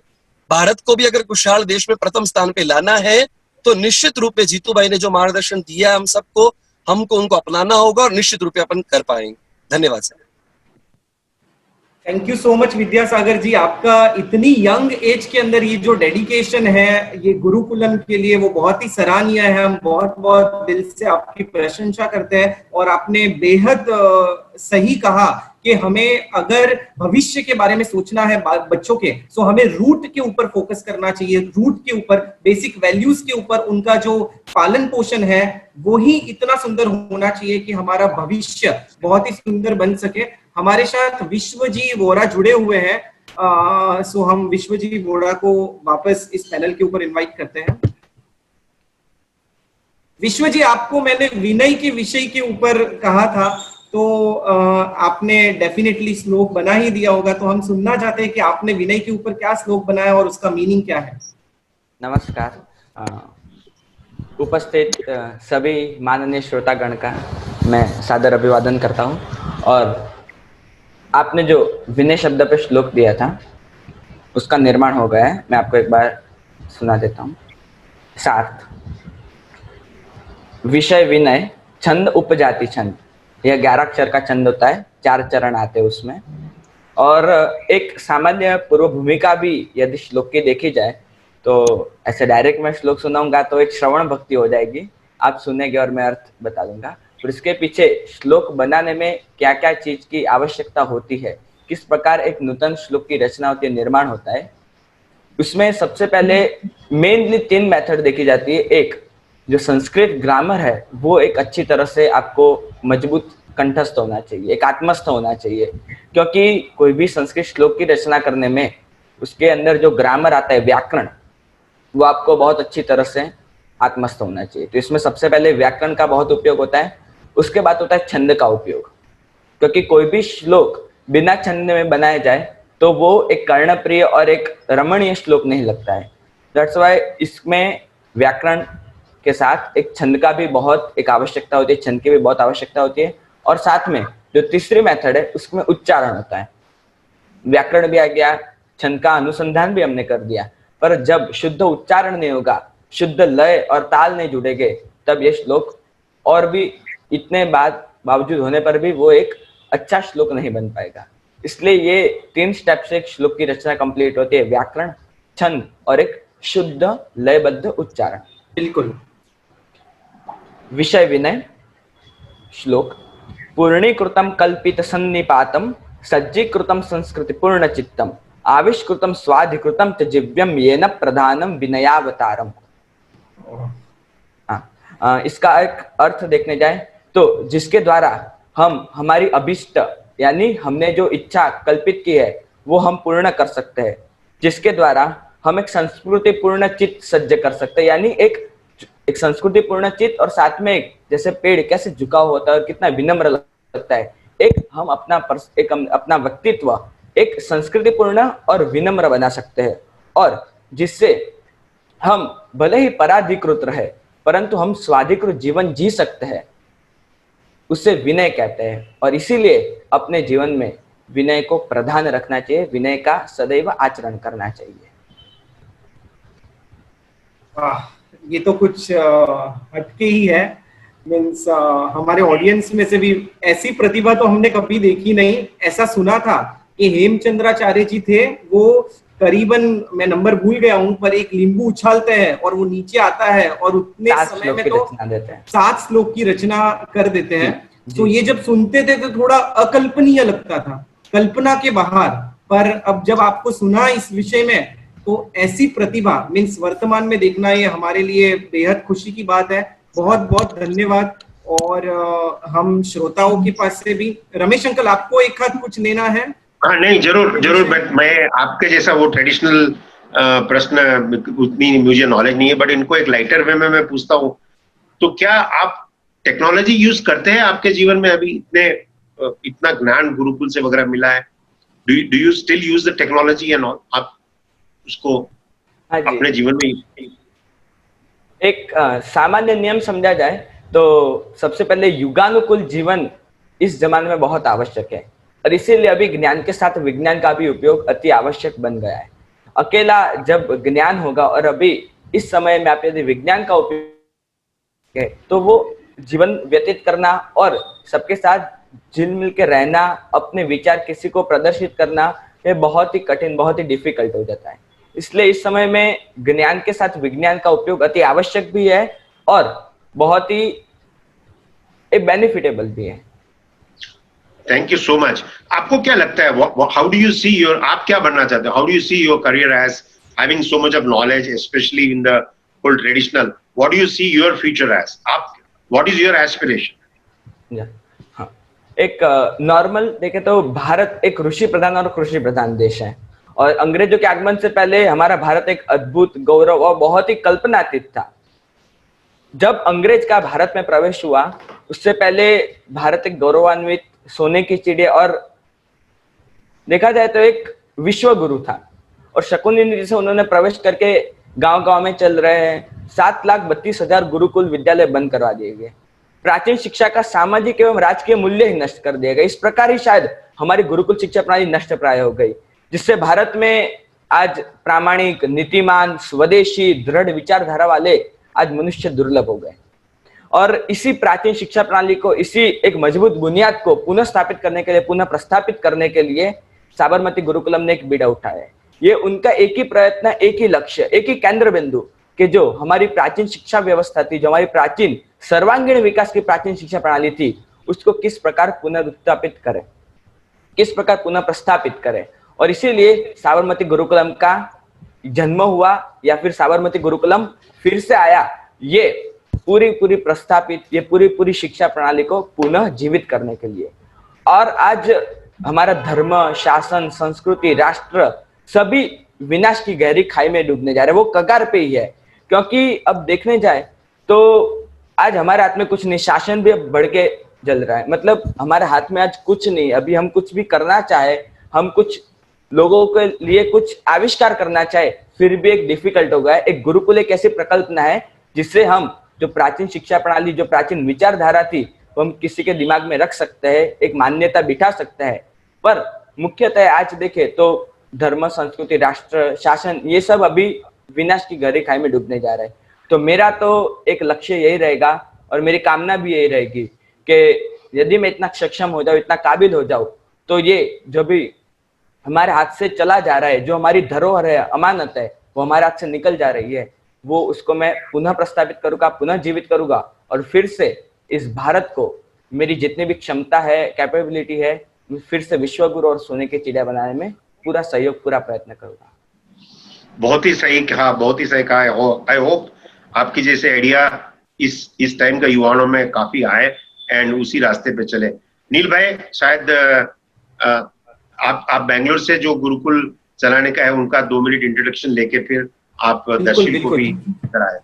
भारत को भी अगर खुशहाल देश में प्रथम स्थान पे लाना है तो निश्चित रूप में जीतूबाई ने जो मार्गदर्शन दिया हम सबको, हमको उनको अपनाना होगा और निश्चित रूप में अपन कर पाएंगे। धन्यवाद sir. Thank you so much Vidyasagar ji, आपका इतनी यंग एज के अंदर ये जो डेडिकेशन है ये गुरुकुलम के लिए वो बहुत ही सराहनीय है। हम बहुत बहुत दिल से आपकी प्रशंसा करते हैं। और आपने बेहद सही कहा कि हमें अगर भविष्य के बारे में सोचना है बच्चों के, तो हमें रूट के ऊपर फोकस करना चाहिए। रूट के ऊपर, बेसिक वैल्यूज के ऊपर उनका जो पालन पोषण है वो ही इतना सुंदर होना चाहिए कि हमारा भविष्य बहुत ही सुंदर बन सके। हमारे साथ विश्वजी वोरा जुड़े हुए हैं। सो हम विश्वजी वोरा को वापस इस पैनल के ऊपर इनवाइट करते हैं। विश्वजी, आपको मैंने विनय के विषय के ऊपर कहा था तो आपने डेफिनेटली श्लोक बना ही दिया होगा। तो हम सुनना चाहते हैं कि आपने विनय के ऊपर क्या श्लोक बनाया और उसका मीनिंग क्या है। नमस्कार। उपस्थित सभी माननीय श्रोतागण का मैं सादर अभिवादन करता हूं। और आपने जो विनय शब्द पे श्लोक दिया था उसका निर्माण हो गया है। मैं आपको एक बार सुना देता हूँ। सार्थ विषय विनय छंद उपजाति छंद, यह 11 अक्षर का छंद होता है, 4 चरण आते हैं उसमें। और एक सामान्य पूर्व भूमिका भी यदि श्लोक की देखी जाए तो ऐसे डायरेक्ट मैं श्लोक सुनाऊंगा तो एक श्रवण भक्ति हो जाएगी, आप सुनेंगे और मैं अर्थ बता दूंगा। और इसके पीछे श्लोक बनाने में क्या क्या चीज की आवश्यकता होती है, किस प्रकार एक नूतन श्लोक की रचना होती है, निर्माण होता है, उसमें सबसे पहले मेनली 3 मेथड देखी जाती है। एक जो संस्कृत ग्रामर है वो एक अच्छी तरह से आपको मजबूत कंठस्थ होना चाहिए, एक आत्मस्थ होना चाहिए। क्योंकि कोई भी संस्कृत श्लोक की रचना करने में उसके अंदर जो ग्रामर आता है, व्याकरण, वो आपको बहुत अच्छी तरह से आत्मस्थ होना चाहिए। तो इसमें सबसे पहले व्याकरण का बहुत उपयोग होता है। उसके बाद होता है छंद का उपयोग, क्योंकि कोई भी श्लोक बिना छंद में बनाया जाए तो वो एक कर्णप्रिय और एक रमणीय श्लोक नहीं लगता है। दैट्स व्हाई इसमें व्याकरण के साथ एक छंद का भी बहुत एक आवश्यकता होती है, छंद की भी बहुत आवश्यकता होती है। और साथ में जो तीसरी मेथड है उसमें उच्चारण होता है। व्याकरण भी आ गया, छंद का अनुसंधान भी हमने कर दिया, पर जब शुद्ध उच्चारण नहीं होगा शुद्ध लय और ताल नहीं जुड़ेंगे, तब ये श्लोक और भी इतने बावजूद होने पर भी वो एक अच्छा श्लोक नहीं बन पाएगा। इसलिए ये 3 स्टेप से एक श्लोक की रचना कंप्लीट होती है, व्याकरण, छंद और एक शुद्ध लयबद्ध उच्चारण। बिल्कुल। विषय विनय श्लोक। पूर्णीकृतं कल्पित सन्निपातं सज्जीकृतं संस्कृति पूर्ण चित्तम आविष्कृतं स्वाधिकृतं च जिव्यम येन प्रधानम विनयावतारम। इसका एक अर्थ देखने जाए तो जिसके द्वारा हम हमारी अभिष्ट यानी हमने जो इच्छा कल्पित की है वो हम पूर्ण कर सकते हैं, जिसके द्वारा हम एक संस्कृति पूर्ण चित्त सज्ज कर सकते हैं, यानी एक संस्कृति पूर्ण चित्त और साथ में एक जैसे पेड़ कैसे झुका होता है और कितना विनम्र लगता है, एक हम अपना व्यक्तित्व एक संस्कृति पूर्ण और विनम्र बना सकते हैं, और जिससे हम भले ही पराधिकृत रहे परंतु हम स्वाधिकृत जीवन जी सकते हैं, उससे विनय कहते हैं। और इसीलिए अपने जीवन में विनय को प्रधान रखना चाहिए, विनय का सदैव आचरण करना चाहिए। ये तो कुछ हटके ही है। मीन्स हमारे ऑडियंस में से भी ऐसी प्रतिभा तो हमने कभी देखी नहीं। ऐसा सुना था कि हेमचंद्राचार्य जी थे, वो करीबन, मैं नंबर भूल गया हूं, पर एक नींबू उछालते हैं और वो नीचे आता है और उतने समय में तो 7 श्लोक की रचना कर देते हैं। तो ये जब सुनते थे तो थोड़ा अकल्पनीय लगता था, कल्पना के बाहर। पर अब जब आपको सुना इस विषय में तो ऐसी प्रतिभा मीन्स वर्तमान में देखना ये हमारे लिए बेहद खुशी की बात है। बहुत बहुत धन्यवाद। और हम श्रोताओं के पास से भी, रमेश अंकल आपको एक हाथ कुछ लेना है? हाँ नहीं, जरूर बट मैं आपके जैसा वो ट्रेडिशनल प्रश्न उतनी मुझे नॉलेज नहीं है, बट इनको एक लाइटर वे में मैं पूछता हूँ। तो क्या आप टेक्नोलॉजी यूज करते हैं आपके जीवन में? अभी इतना ज्ञान गुरुकुल से वगैरह मिला है, do you still use the technology and all? आप उसको अपने जीवन में एक सामान्य नियम समझा जाए तो सबसे पहले युगानुकूल जीवन इस जमाने में बहुत आवश्यक है, और इसीलिए अभी ज्ञान के साथ विज्ञान का भी उपयोग अति आवश्यक बन गया है। अकेला जब ज्ञान होगा और अभी इस समय में आप यदि विज्ञान का उपयोग तो वो जीवन व्यतीत करना और सबके साथ झिल मिल के रहना, अपने विचार किसी को प्रदर्शित करना, ये बहुत ही कठिन, बहुत ही डिफिकल्ट हो जाता है। इसलिए इस समय में ज्ञान के साथ विज्ञान का उपयोग अति आवश्यक भी है और बहुत ही बेनिफिटेबल भी है। Thank you so much. आपको क्या लगता है, how do you see your, आप क्या बनना चाहते हो? How do you see your career as having so much of knowledge, especially in the whole traditional? What do you see your future as? आप, व्हाट इज योर एस्पिरेशन? हाँ, एक normal देखे तो भारत एक ऋषि प्रधान और कृषि प्रधान देश है, और अंग्रेजों के आगमन से पहले हमारा भारत एक अद्भुत, गौरव और बहुत ही कल्पनातीत था। जब अंग्रेज का भारत में प्रवेश हुआ उससे पहले भारत एक गौरवान्वित सोने की चिड़िया और देखा जाए तो एक विश्व गुरु था, और शकुनी नीति से उन्होंने प्रवेश करके गांव-गांव में चल रहे हैं 7,32,000 गुरुकुल विद्यालय बंद करवा दिए गए। प्राचीन शिक्षा का सामाजिक एवं राजकीय मूल्य ही नष्ट कर दिए गए। इस प्रकार ही शायद हमारी गुरुकुल शिक्षा प्रणाली नष्ट प्राय हो गई, जिससे भारत में आज प्रामाणिक, नीतिमान, स्वदेशी, दृढ़ विचारधारा वाले आज मनुष्य दुर्लभ हो गए। और इसी प्राचीन शिक्षा प्रणाली को, इसी एक मजबूत बुनियाद को पुनः स्थापित करने के लिए, पुनः प्रस्थापित करने के लिए साबरमती गुरुकुलम ने एक बीड़ा उठाया है। ये उनका एक ही प्रयत्न, एक ही लक्ष्य, एक ही केंद्र बिंदु कि जो हमारी प्राचीन शिक्षा व्यवस्था थी, जो हमारी प्राचीन सर्वांगीण विकास की प्राचीन शिक्षा प्रणाली थी, उसको किस प्रकार पुनरुत्थापित करें, किस प्रकार पुनः प्रस्थापित करें। और इसीलिए साबरमती गुरुकुलम का जन्म हुआ, या फिर साबरमती गुरुकुलम फिर से आया, ये पूरी प्रस्थापित, ये पूरी शिक्षा प्रणाली को पुनः जीवित करने के लिए। और आज हमारा धर्म, शासन, संस्कृति, राष्ट्र सभी विनाश की गहरी खाई में डूबने जा रहे हैं, वो कगार पे ही है। क्योंकि अब देखने जाए तो आज हमारे हाथ में कुछ नहीं, शासन भी अब बढ़ के जल रहा है। मतलब हमारे हाथ में आज कुछ नहीं, अभी हम कुछ भी करना चाहे, हम कुछ लोगों के लिए कुछ आविष्कार करना चाहे, फिर भी एक डिफिकल्ट हो गया है। एक गुरुकुल एक ऐसी प्रकल्पना है जिससे हम जो प्राचीन शिक्षा प्रणाली, जो प्राचीन विचारधारा थी, वो हम किसी के दिमाग में रख सकते हैं, एक मान्यता बिठा सकते हैं। पर मुख्यतः आज देखे तो धर्म, संस्कृति, राष्ट्र, शासन, ये सब अभी विनाश की गहरी खाई में डूबने जा रहे हैं। तो मेरा तो एक लक्ष्य यही रहेगा और मेरी कामना भी यही रहेगी कि यदि मैं इतना सक्षम हो जाऊं, इतना काबिल हो जाऊं, तो ये जो भी हमारे हाथ से चला जा रहा है, जो हमारी धरोहर है, अमानत है, वो हमारे हाथ से निकल जा रही है, वो उसको मैं पुनः प्रस्तावित करूंगा, पुनः जीवित करूंगा और फिर से इस भारत को मेरी जितनी भी क्षमता है, कैपेबिलिटी है, फिर से विश्व गुरु और सोने की चिड़िया बनाने में पूरा सहयोग, पूरा प्रयत्न करूंगा। बहुत ही सही कहा, बहुत ही सही कहा। आई होप आपकी जैसे आइडिया इस टाइम का युवाओं में काफी आए एंड उसी रास्ते पे चले। नील भाई, शायद आप बेंगलोर से जो गुरुकुल चलाने का है उनका 2 मिनट इंट्रोडक्शन लेके फिर आप दर्शक को भी कराए।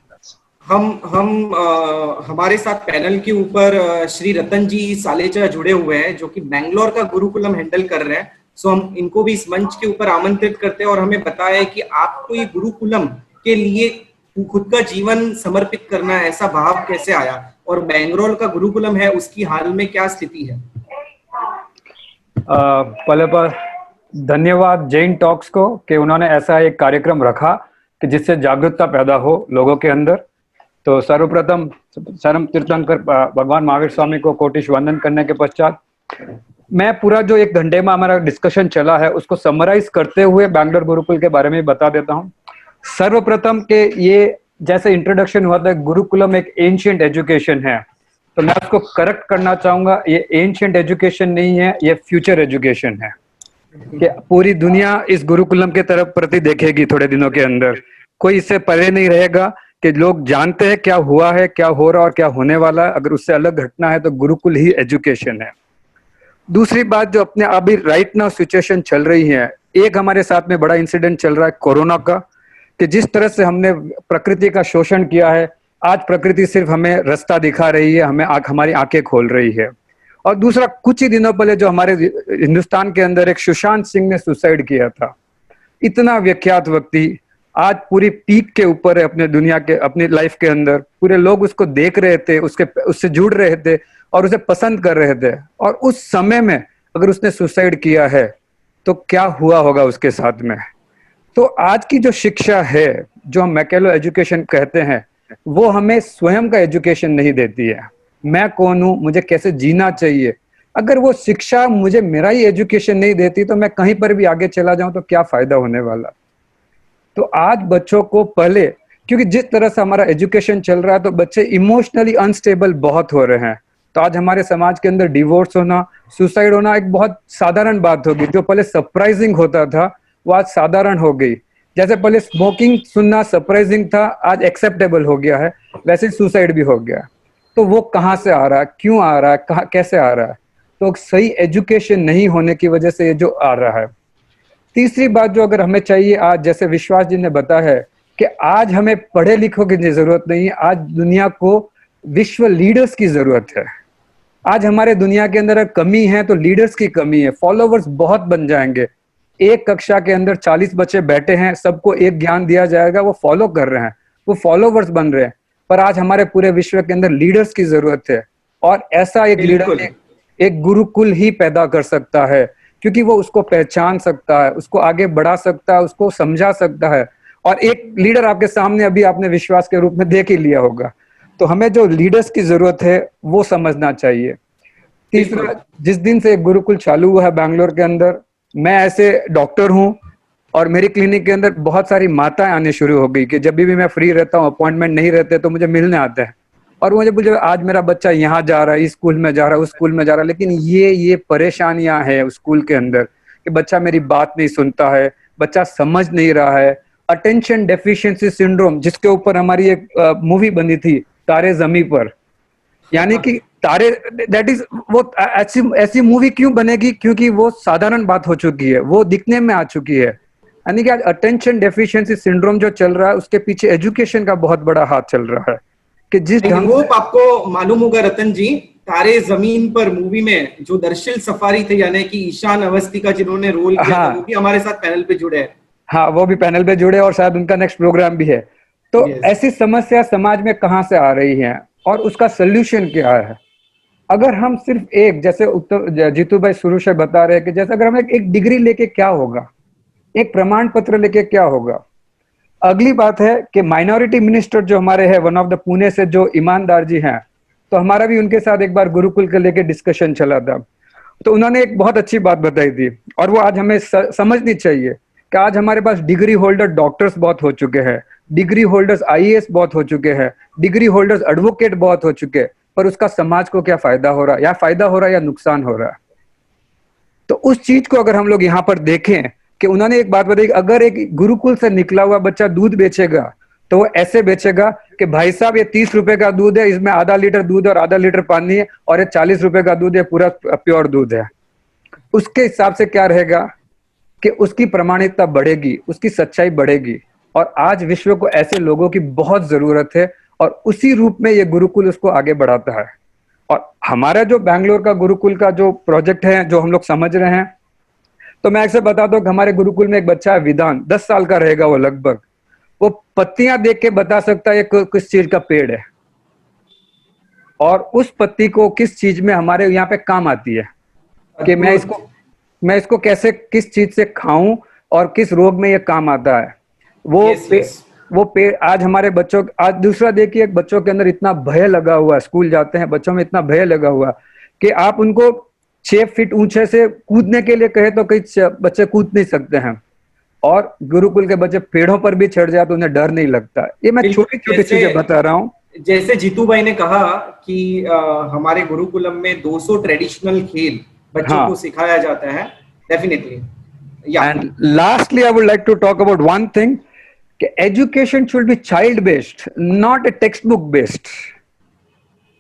हमारे साथ पैनल के ऊपर श्री रतन जी सालेचा जुड़े हुए हैं, जो कि बेंगलोर का गुरुकुलम हैंडल कर रहे हैं। सो हम इनको भी इस मंच के ऊपर आमंत्रित करते हैं और हमें बताया कि आपको ये गुरुकुलम के लिए खुद का जीवन समर्पित करना है, ऐसा भाव कैसे आया और बेंगलोर का गुरुकुलम है उसकी हाल में क्या स्थिति है? पहले पर धन्यवाद जैन टॉक्स को कि उन्होंने ऐसा एक कार्यक्रम रखा कि जिससे जागरूकता पैदा हो लोगों के अंदर। तो सर्वप्रथम सरम तीर्थंकर भगवान महावीर स्वामी को कोटिश वंदन करने के पश्चात मैं पूरा जो 1 घंटे में हमारा डिस्कशन चला है उसको समराइज करते हुए बैंगलोर गुरुकुल के बारे में बता देता हूँ। सर्वप्रथम के ये जैसे इंट्रोडक्शन हुआ था, गुरुकुलम एक एंशिएंट एजुकेशन है, तो मैं उसको करेक्ट करना चाहूंगा। ये एंशिएंट एजुकेशन नहीं है, ये फ्यूचर एजुकेशन है कि पूरी दुनिया इस गुरुकुलम के तरफ प्रति देखेगी थोड़े दिनों के अंदर। कोई इससे परे नहीं रहेगा कि लोग जानते हैं क्या हुआ है, क्या हो रहा और क्या होने वाला है। अगर उससे अलग घटना है तो गुरुकुल ही एजुकेशन है। दूसरी बात, जो अपने अभी राइट नाउ सिचुएशन चल रही है, एक हमारे साथ में बड़ा इंसिडेंट चल रहा है कोरोना का, कि जिस तरह से हमने प्रकृति का शोषण किया है, आज प्रकृति सिर्फ हमें रास्ता दिखा रही है, हमें हमारी आंखें खोल रही है। और दूसरा, कुछ ही दिनों पहले जो हमारे हिंदुस्तान के अंदर एक सुशांत सिंह ने सुसाइड किया था, इतना विख्यात व्यक्ति आज पूरी पीक के ऊपर है अपने दुनिया के, अपनी लाइफ के अंदर। पूरे लोग उसको देख रहे थे, उससे जुड़ रहे थे और उसे पसंद कर रहे थे। और उस समय में अगर उसने सुसाइड किया है तो क्या हुआ होगा उसके साथ में। तो आज की जो शिक्षा है, जो हम मैकेलो एजुकेशन कहते हैं, वो हमें स्वयं का एजुकेशन नहीं देती है। मैं कौन हूं, मुझे कैसे जीना चाहिए, अगर वो शिक्षा मुझे मेरा ही एजुकेशन नहीं देती तो मैं कहीं पर भी आगे चला जाऊं तो क्या फायदा होने वाला। तो आज बच्चों को पहले, क्योंकि जिस तरह से हमारा एजुकेशन चल रहा है तो बच्चे इमोशनली अनस्टेबल बहुत हो रहे हैं। तो आज हमारे समाज के अंदर डिवोर्स होना, सुसाइड होना एक बहुत साधारण बात होगी। जो पहले सरप्राइजिंग होता था वो आज साधारण हो गई। जैसे पहले स्मोकिंग सुनना सरप्राइजिंग था, आज एक्सेप्टेबल हो गया है, वैसे सुसाइड भी हो गया। तो वो कहाँ से आ रहा है, क्यों आ रहा है, कैसे आ रहा है? तो सही एजुकेशन नहीं होने की वजह से ये जो आ रहा है। तीसरी बात जो अगर हमें चाहिए आज, जैसे विश्वास जी ने बताया है कि आज हमें पढ़े लिखों की जरूरत नहीं है, आज दुनिया को विश्व लीडर्स की जरूरत है। आज हमारे दुनिया के अंदर कमी है तो लीडर्स की कमी है। फॉलोवर्स बहुत बन जाएंगे। एक कक्षा के अंदर 40 बच्चे बैठे हैं, सबको एक ज्ञान दिया जाएगा, वो फॉलो कर रहे हैं, वो फॉलोवर्स बन रहे हैं। पर आज हमारे पूरे विश्व के अंदर लीडर्स की जरूरत है और ऐसा एक लीडर एक गुरुकुल ही पैदा कर सकता है, क्योंकि वो उसको पहचान सकता है, उसको आगे बढ़ा सकता है, उसको समझा सकता है। और एक लीडर आपके सामने अभी आपने विश्वास के रूप में देख ही लिया होगा। तो हमें जो लीडर्स की जरूरत है वो समझना चाहिए। तीसरा, जिस दिन से एक गुरुकुल चालू हुआ है बैंगलोर के अंदर, मैं ऐसे डॉक्टर हूं और मेरी क्लिनिक के अंदर बहुत सारी माताएं आने शुरू हो गई कि जब भी मैं फ्री रहता हूं, अपॉइंटमेंट नहीं रहते तो मुझे मिलने आते हैं और मुझे बोले आज मेरा बच्चा यहाँ जा रहा है, इस स्कूल में जा रहा है, उस स्कूल में जा रहा है, लेकिन ये परेशानियां हैं स्कूल के अंदर कि बच्चा मेरी बात नहीं सुनता है, बच्चा समझ नहीं रहा है। अटेंशन डेफिशिएंसी सिंड्रोम, जिसके ऊपर हमारी एक मूवी बनी थी तारे जमी पर, यानी कि तारे, दैट इज वो ऐसी मूवी क्यों बनेगी, क्योंकि वो साधारण बात हो चुकी है, वो दिखने में आ चुकी है। यानी कि आज अटेंशन डेफिशिएंसी सिंड्रोम जो चल रहा है उसके पीछे एजुकेशन का बहुत बड़ा हाथ चल रहा है कि जिस ढंग से आपको मालूम होगा रतन जी, तारे जमीन पर मूवी में जो दर्शिल सफारी थे, यानी कि ईशान अवस्थी का जिन्होंने रोल किया, हाँ, वो भी हमारे साथ पैनल पे जुड़े हैं। हाँ, वो भी पैनल पे जुड़े और शायद उनका नेक्स्ट प्रोग्राम भी है। तो ऐसी समस्या समाज में कहाँ से आ रही है और उसका सोल्यूशन क्या है? अगर हम सिर्फ एक, जैसे उत्तर जीतू भाई शुरू से बता रहे हैं कि जैसे अगर हम एक डिग्री लेके क्या होगा, एक प्रमाण पत्र लेके क्या होगा? अगली बात है कि माइनॉरिटी मिनिस्टर जो हमारे हैं, वन ऑफ द पुणे से जो ईमानदार जी हैं, तो हमारा भी उनके साथ एक बार गुरुकुल के लेके डिस्कशन चला था। तो उन्होंने एक बहुत अच्छी बात बताई थी, और वो आज हमें समझनी चाहिए कि आज हमारे पास डिग्री होल्डर डॉक्टर्स बहुत हो चुके हैं, डिग्री होल्डर्स आईएएस बहुत हो चुके हैं, डिग्री होल्डर्स एडवोकेट बहुत हो चुके हैं, पर उसका समाज को क्या फायदा हो रहा है, या फायदा हो रहा है या नुकसान हो रहा है। तो उस चीज को अगर हम लोग यहाँ पर देखें कि उन्होंने एक बात बताई, अगर एक गुरुकुल से निकला हुआ बच्चा दूध बेचेगा तो वो ऐसे बेचेगा कि भाई साहब ये 30 रुपए का दूध है, इसमें आधा लीटर दूध और आधा लीटर पानी है, और ये 40 रुपए का दूध है, पूरा प्योर दूध है। उसके हिसाब से क्या रहेगा कि उसकी प्रमाणिकता बढ़ेगी, उसकी सच्चाई बढ़ेगी। और आज विश्व को ऐसे लोगों की बहुत जरूरत है, और उसी रूप में ये गुरुकुल उसको आगे बढ़ाता है। और हमारा जो बैंगलोर का गुरुकुल का जो प्रोजेक्ट है, जो हम लोग समझ रहे हैं, तो मैं ऐसे बता दूं कि हमारे गुरुकुल में एक बच्चा है विधान, 10 साल का रहेगा वो लगभग। वो पत्तियां देख के बता सकता है ये किस चीज का पेड़ है, और उस पत्ती को किस चीज में हमारे यहाँ पे काम आती है, कि मैं इसको कैसे किस चीज से खाऊं और किस रोग में ये काम आता है। वो पेड़ आज हमारे बच्चों, आज दूसरा देखिए, एक बच्चों के अंदर इतना भय लगा हुआ, स्कूल जाते हैं बच्चों में इतना भय लगा हुआ कि आप उनको 6 फीट ऊंचे से कूदने के लिए कहे तो कई बच्चे कूद नहीं सकते हैं, और गुरुकुल के बच्चे पेड़ों पर भी चढ़ जाए तो उन्हें डर नहीं लगता। ये मैं छोटी छोटी चीजें बता रहा हूँ। जैसे जीतू भाई ने कहा कि हमारे गुरुकुलम में 200 ट्रेडिशनल खेल बच्चों को सिखाया जाता है, definitely. And lastly I would like to talk about one thing, कि education should be child based, not a text book based.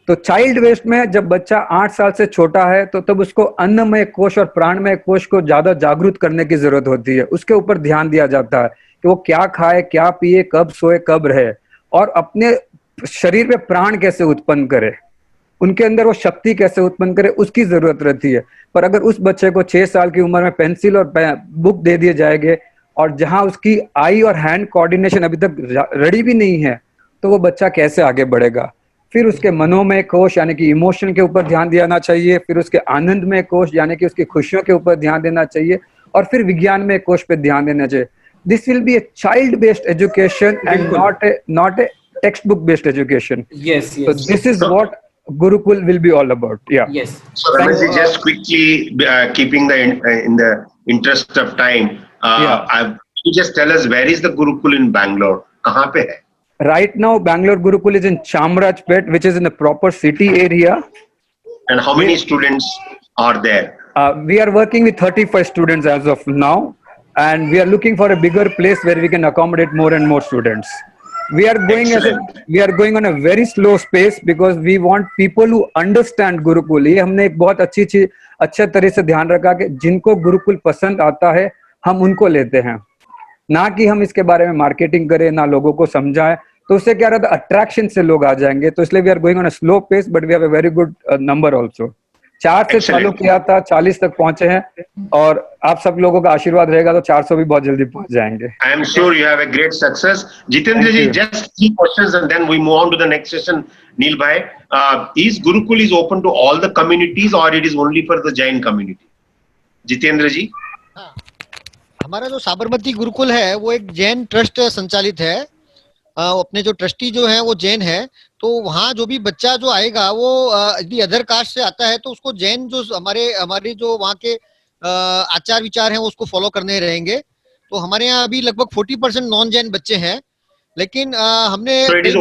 तो चाइल्ड बेस्ड में जब बच्चा 8 साल से छोटा है तो तब उसको अन्नमय कोश और प्राणमय कोश को ज्यादा जागरूक करने की जरूरत होती है। उसके ऊपर ध्यान दिया जाता है कि वो क्या खाए, क्या पिए, कब सोए, कब रहे, और अपने शरीर में प्राण कैसे उत्पन्न करे, उनके अंदर वो शक्ति कैसे उत्पन्न करे, उसकी जरूरत रहती है। पर अगर उस बच्चे को 6 साल की उम्र में पेंसिल और बुक दे दिए जाएंगे, और जहां उसकी आई और हैंड कोऑर्डिनेशन अभी तक रेडी भी नहीं है, तो वो बच्चा कैसे आगे बढ़ेगा। फिर उसके मनोमय कोश यानी कि इमोशन के ऊपर ध्यान देना चाहिए, फिर उसके आनंदमय कोश यानी कि उसकी खुशियों के ऊपर ध्यान देना चाहिए, और फिर विज्ञान में कोश पे ध्यान देना चाहिए। This will be a child based education and not a text book based education. Yes. So this is what Gurukul will be all about. Yeah. Yes. So Ramesh ji, just quickly keeping in the interest of time, you just tell us where is the Gurukul in Bangalore? कहाँ पे है? Right now, Bangalore Gurukul is in Chamarajpet, which is in a proper city area. And how many students are there? We are working with 35 students as of now, and we are looking for a bigger place where we can accommodate more and more students. We are going on a very slow pace because we want people who understand Gurukul. ये हमने एक बहुत अच्छे तरह से ध्यान रखा कि जिनको गुरुकुल पसंद आता है हम उनको लेते हैं, ना कि हम इसके बारे में मार्केटिंग करें, ना लोगों को समझाएं। तो उससे क्या रहता है, अट्रैक्शन से लोग आ जाएंगे। तो इसलिए we are going on a slow pace, but we have a very good number also. 4 से चालू किया था, 40 तक पहुंचे हैं, और आप सब लोगों का आशीर्वाद रहेगा तो 400 भी बहुत जल्दी पहुंच जाएंगे। I am sure you have a great success. Jitendra ji, just 3 questions and then we move on to the next session. Neil bhai, is Gurukul is open to all the communities or it is only for the Jain community? Jitendra ji? हमारा जो साबरमती गुरुकुल है वो एक Jain trust संचालित है। अपने जो trustee जो है वो जैन है, तो वहाँ जो भी बच्चा जो आएगा वो यदि अदर कास्ट से आता है तो उसको जैन जो हमारे जो वहाँ के आचार विचार हैं वो उसको फॉलो करने रहेंगे। तो हमारे यहाँ अभी लगभग 40% नॉन जैन बच्चे हैं, लेकिन हमने So it is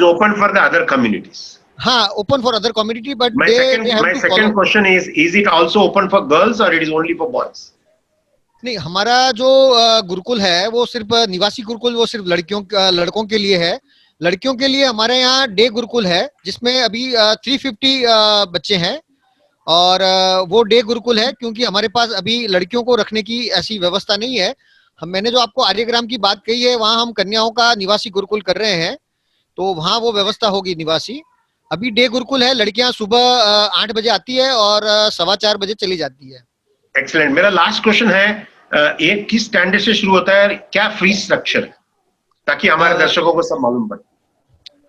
open for the other communities. हाँ, open for other community, but My second question is it also open for girls or it is only for boys? नहीं, हमारा जो गुरुकुल है वो सिर्फ निवासी गुरुकुल वो सिर्फ लड़कों के लिए है। लड़कियों के लिए हमारे यहाँ डे गुरुकुल है जिसमें अभी 350 बच्चे हैं, और वो डे गुरुकुल है क्योंकि हमारे पास अभी लड़कियों को रखने की ऐसी व्यवस्था नहीं है। मैंने जो आपको आर्यग्राम की बात कही है वहाँ हम कन्याओं का निवासी गुरुकुल कर रहे हैं, तो वहाँ वो व्यवस्था होगी निवासी। अभी डे गुरुकुल है, लड़कियां सुबह 8 बजे आती है और 4:15 बजे चली जाती है। एक्सीलेंट। मेरा लास्ट क्वेश्चन है, एक किस स्टैंडर्ड से शुरू होता है, क्या फी स्ट्रक्चर है, ताकि हमारे दर्शकों को सब मालूम पड़े।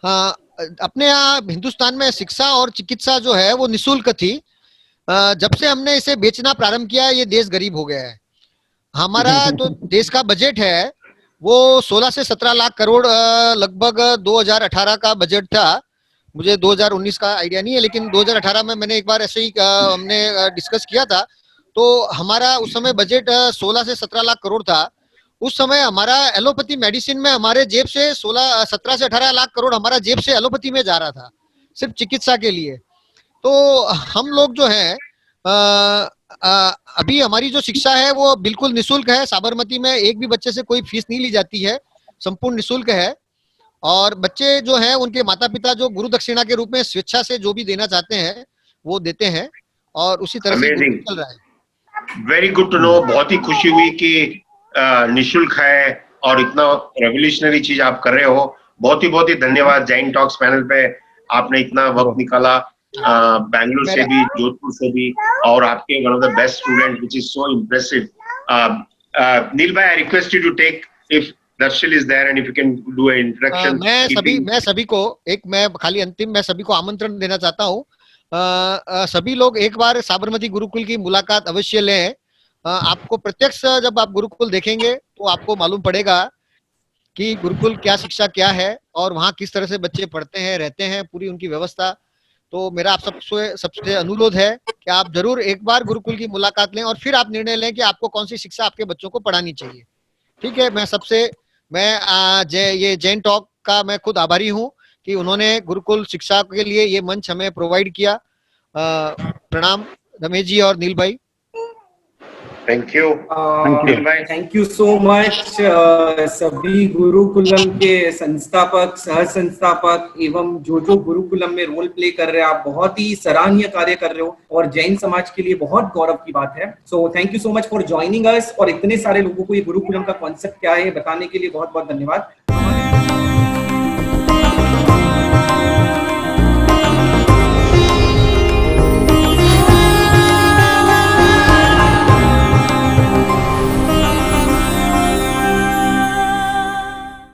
हाँ, अपने यहाँ हिंदुस्तान में शिक्षा और चिकित्सा जो है वो निःशुल्क थी। जब से हमने इसे बेचना प्रारंभ किया ये देश गरीब हो गया है। हमारा जो देश का बजट है वो 16 से 17 लाख करोड़ लगभग 2018 का बजट था। मुझे 2019 का आइडिया नहीं है, लेकिन 2018 में मैंने एक बार ऐसे ही हमने डिस्कस किया था। तो हमारा उस समय बजट 16 से 17 लाख करोड़ था। उस समय हमारा एलोपैथी मेडिसिन में हमारे जेब से 17 से 18 लाख करोड़ हमारा जेब से एलोपैथी में जा रहा था, सिर्फ चिकित्सा के लिए। तो हम लोग जो है अभी हमारी जो शिक्षा है वो बिल्कुल निशुल्क है। साबरमती में एक भी बच्चे से कोई फीस नहीं ली जाती है, संपूर्ण निशुल्क है। और बच्चे जो हैं उनके माता पिता जो गुरु दक्षिणा के रूप में स्वेच्छा से जो भी देना चाहते हैं वो देते हैं, और उसी तरह से Amazing. चल रहा है। Very good to know. बहुत ही खुशी हुई कि निशुल्क है और इतना रेवोल्यूशनरी चीज आप कर रहे हो। बहुत ही धन्यवाद। जैन टॉक्स पैनल पे आपने इतना वक्त निकाला, बैंगलोर से भी, जोधपुर से भी, और आपके one of the best student which is so impressive. Neel भाई, I request you to take, if Darshal is there and if you can do an introduction. मैं सभी को मैं खाली अंतिम मैं सभी को आमंत्रण देना चाहता हूँ। सभी लोग एक बार साबरमती गुरुकुल की मुलाकात अवश्य लें। आपको प्रत्यक्ष जब आप गुरुकुल देखेंगे तो आपको मालूम पड़ेगा कि गुरुकुल क्या शिक्षा क्या है और वहाँ किस तरह से बच्चे पढ़ते हैं, रहते हैं, पूरी उनकी व्यवस्था। तो मेरा आप सबसे अनुरोध है कि आप जरूर एक बार गुरुकुल की मुलाकात लें और फिर आप निर्णय लें कि आपको कौन सी शिक्षा आपके बच्चों को पढ़ानी चाहिए। ठीक है, ये जैन टॉक का मैं खुद आभारी हूँ कि उन्होंने गुरुकुल शिक्षा के लिए ये मंच हमें प्रोवाइड किया। प्रणाम रमेश जी और नील भाई। Thank you. Thank you so much सभी गुरुकुलम के संस्थापक, सह संस्थापक एवं जो गुरुकुलम में रोल प्ले कर रहे हैं। आप बहुत ही सराहनीय कार्य कर रहे हो और जैन समाज के लिए बहुत गौरव की बात है। So thank you so much for joining us, और इतने सारे लोगों को ये गुरुकुलम का कॉन्सेप्ट क्या है बताने के लिए बहुत बहुत धन्यवाद।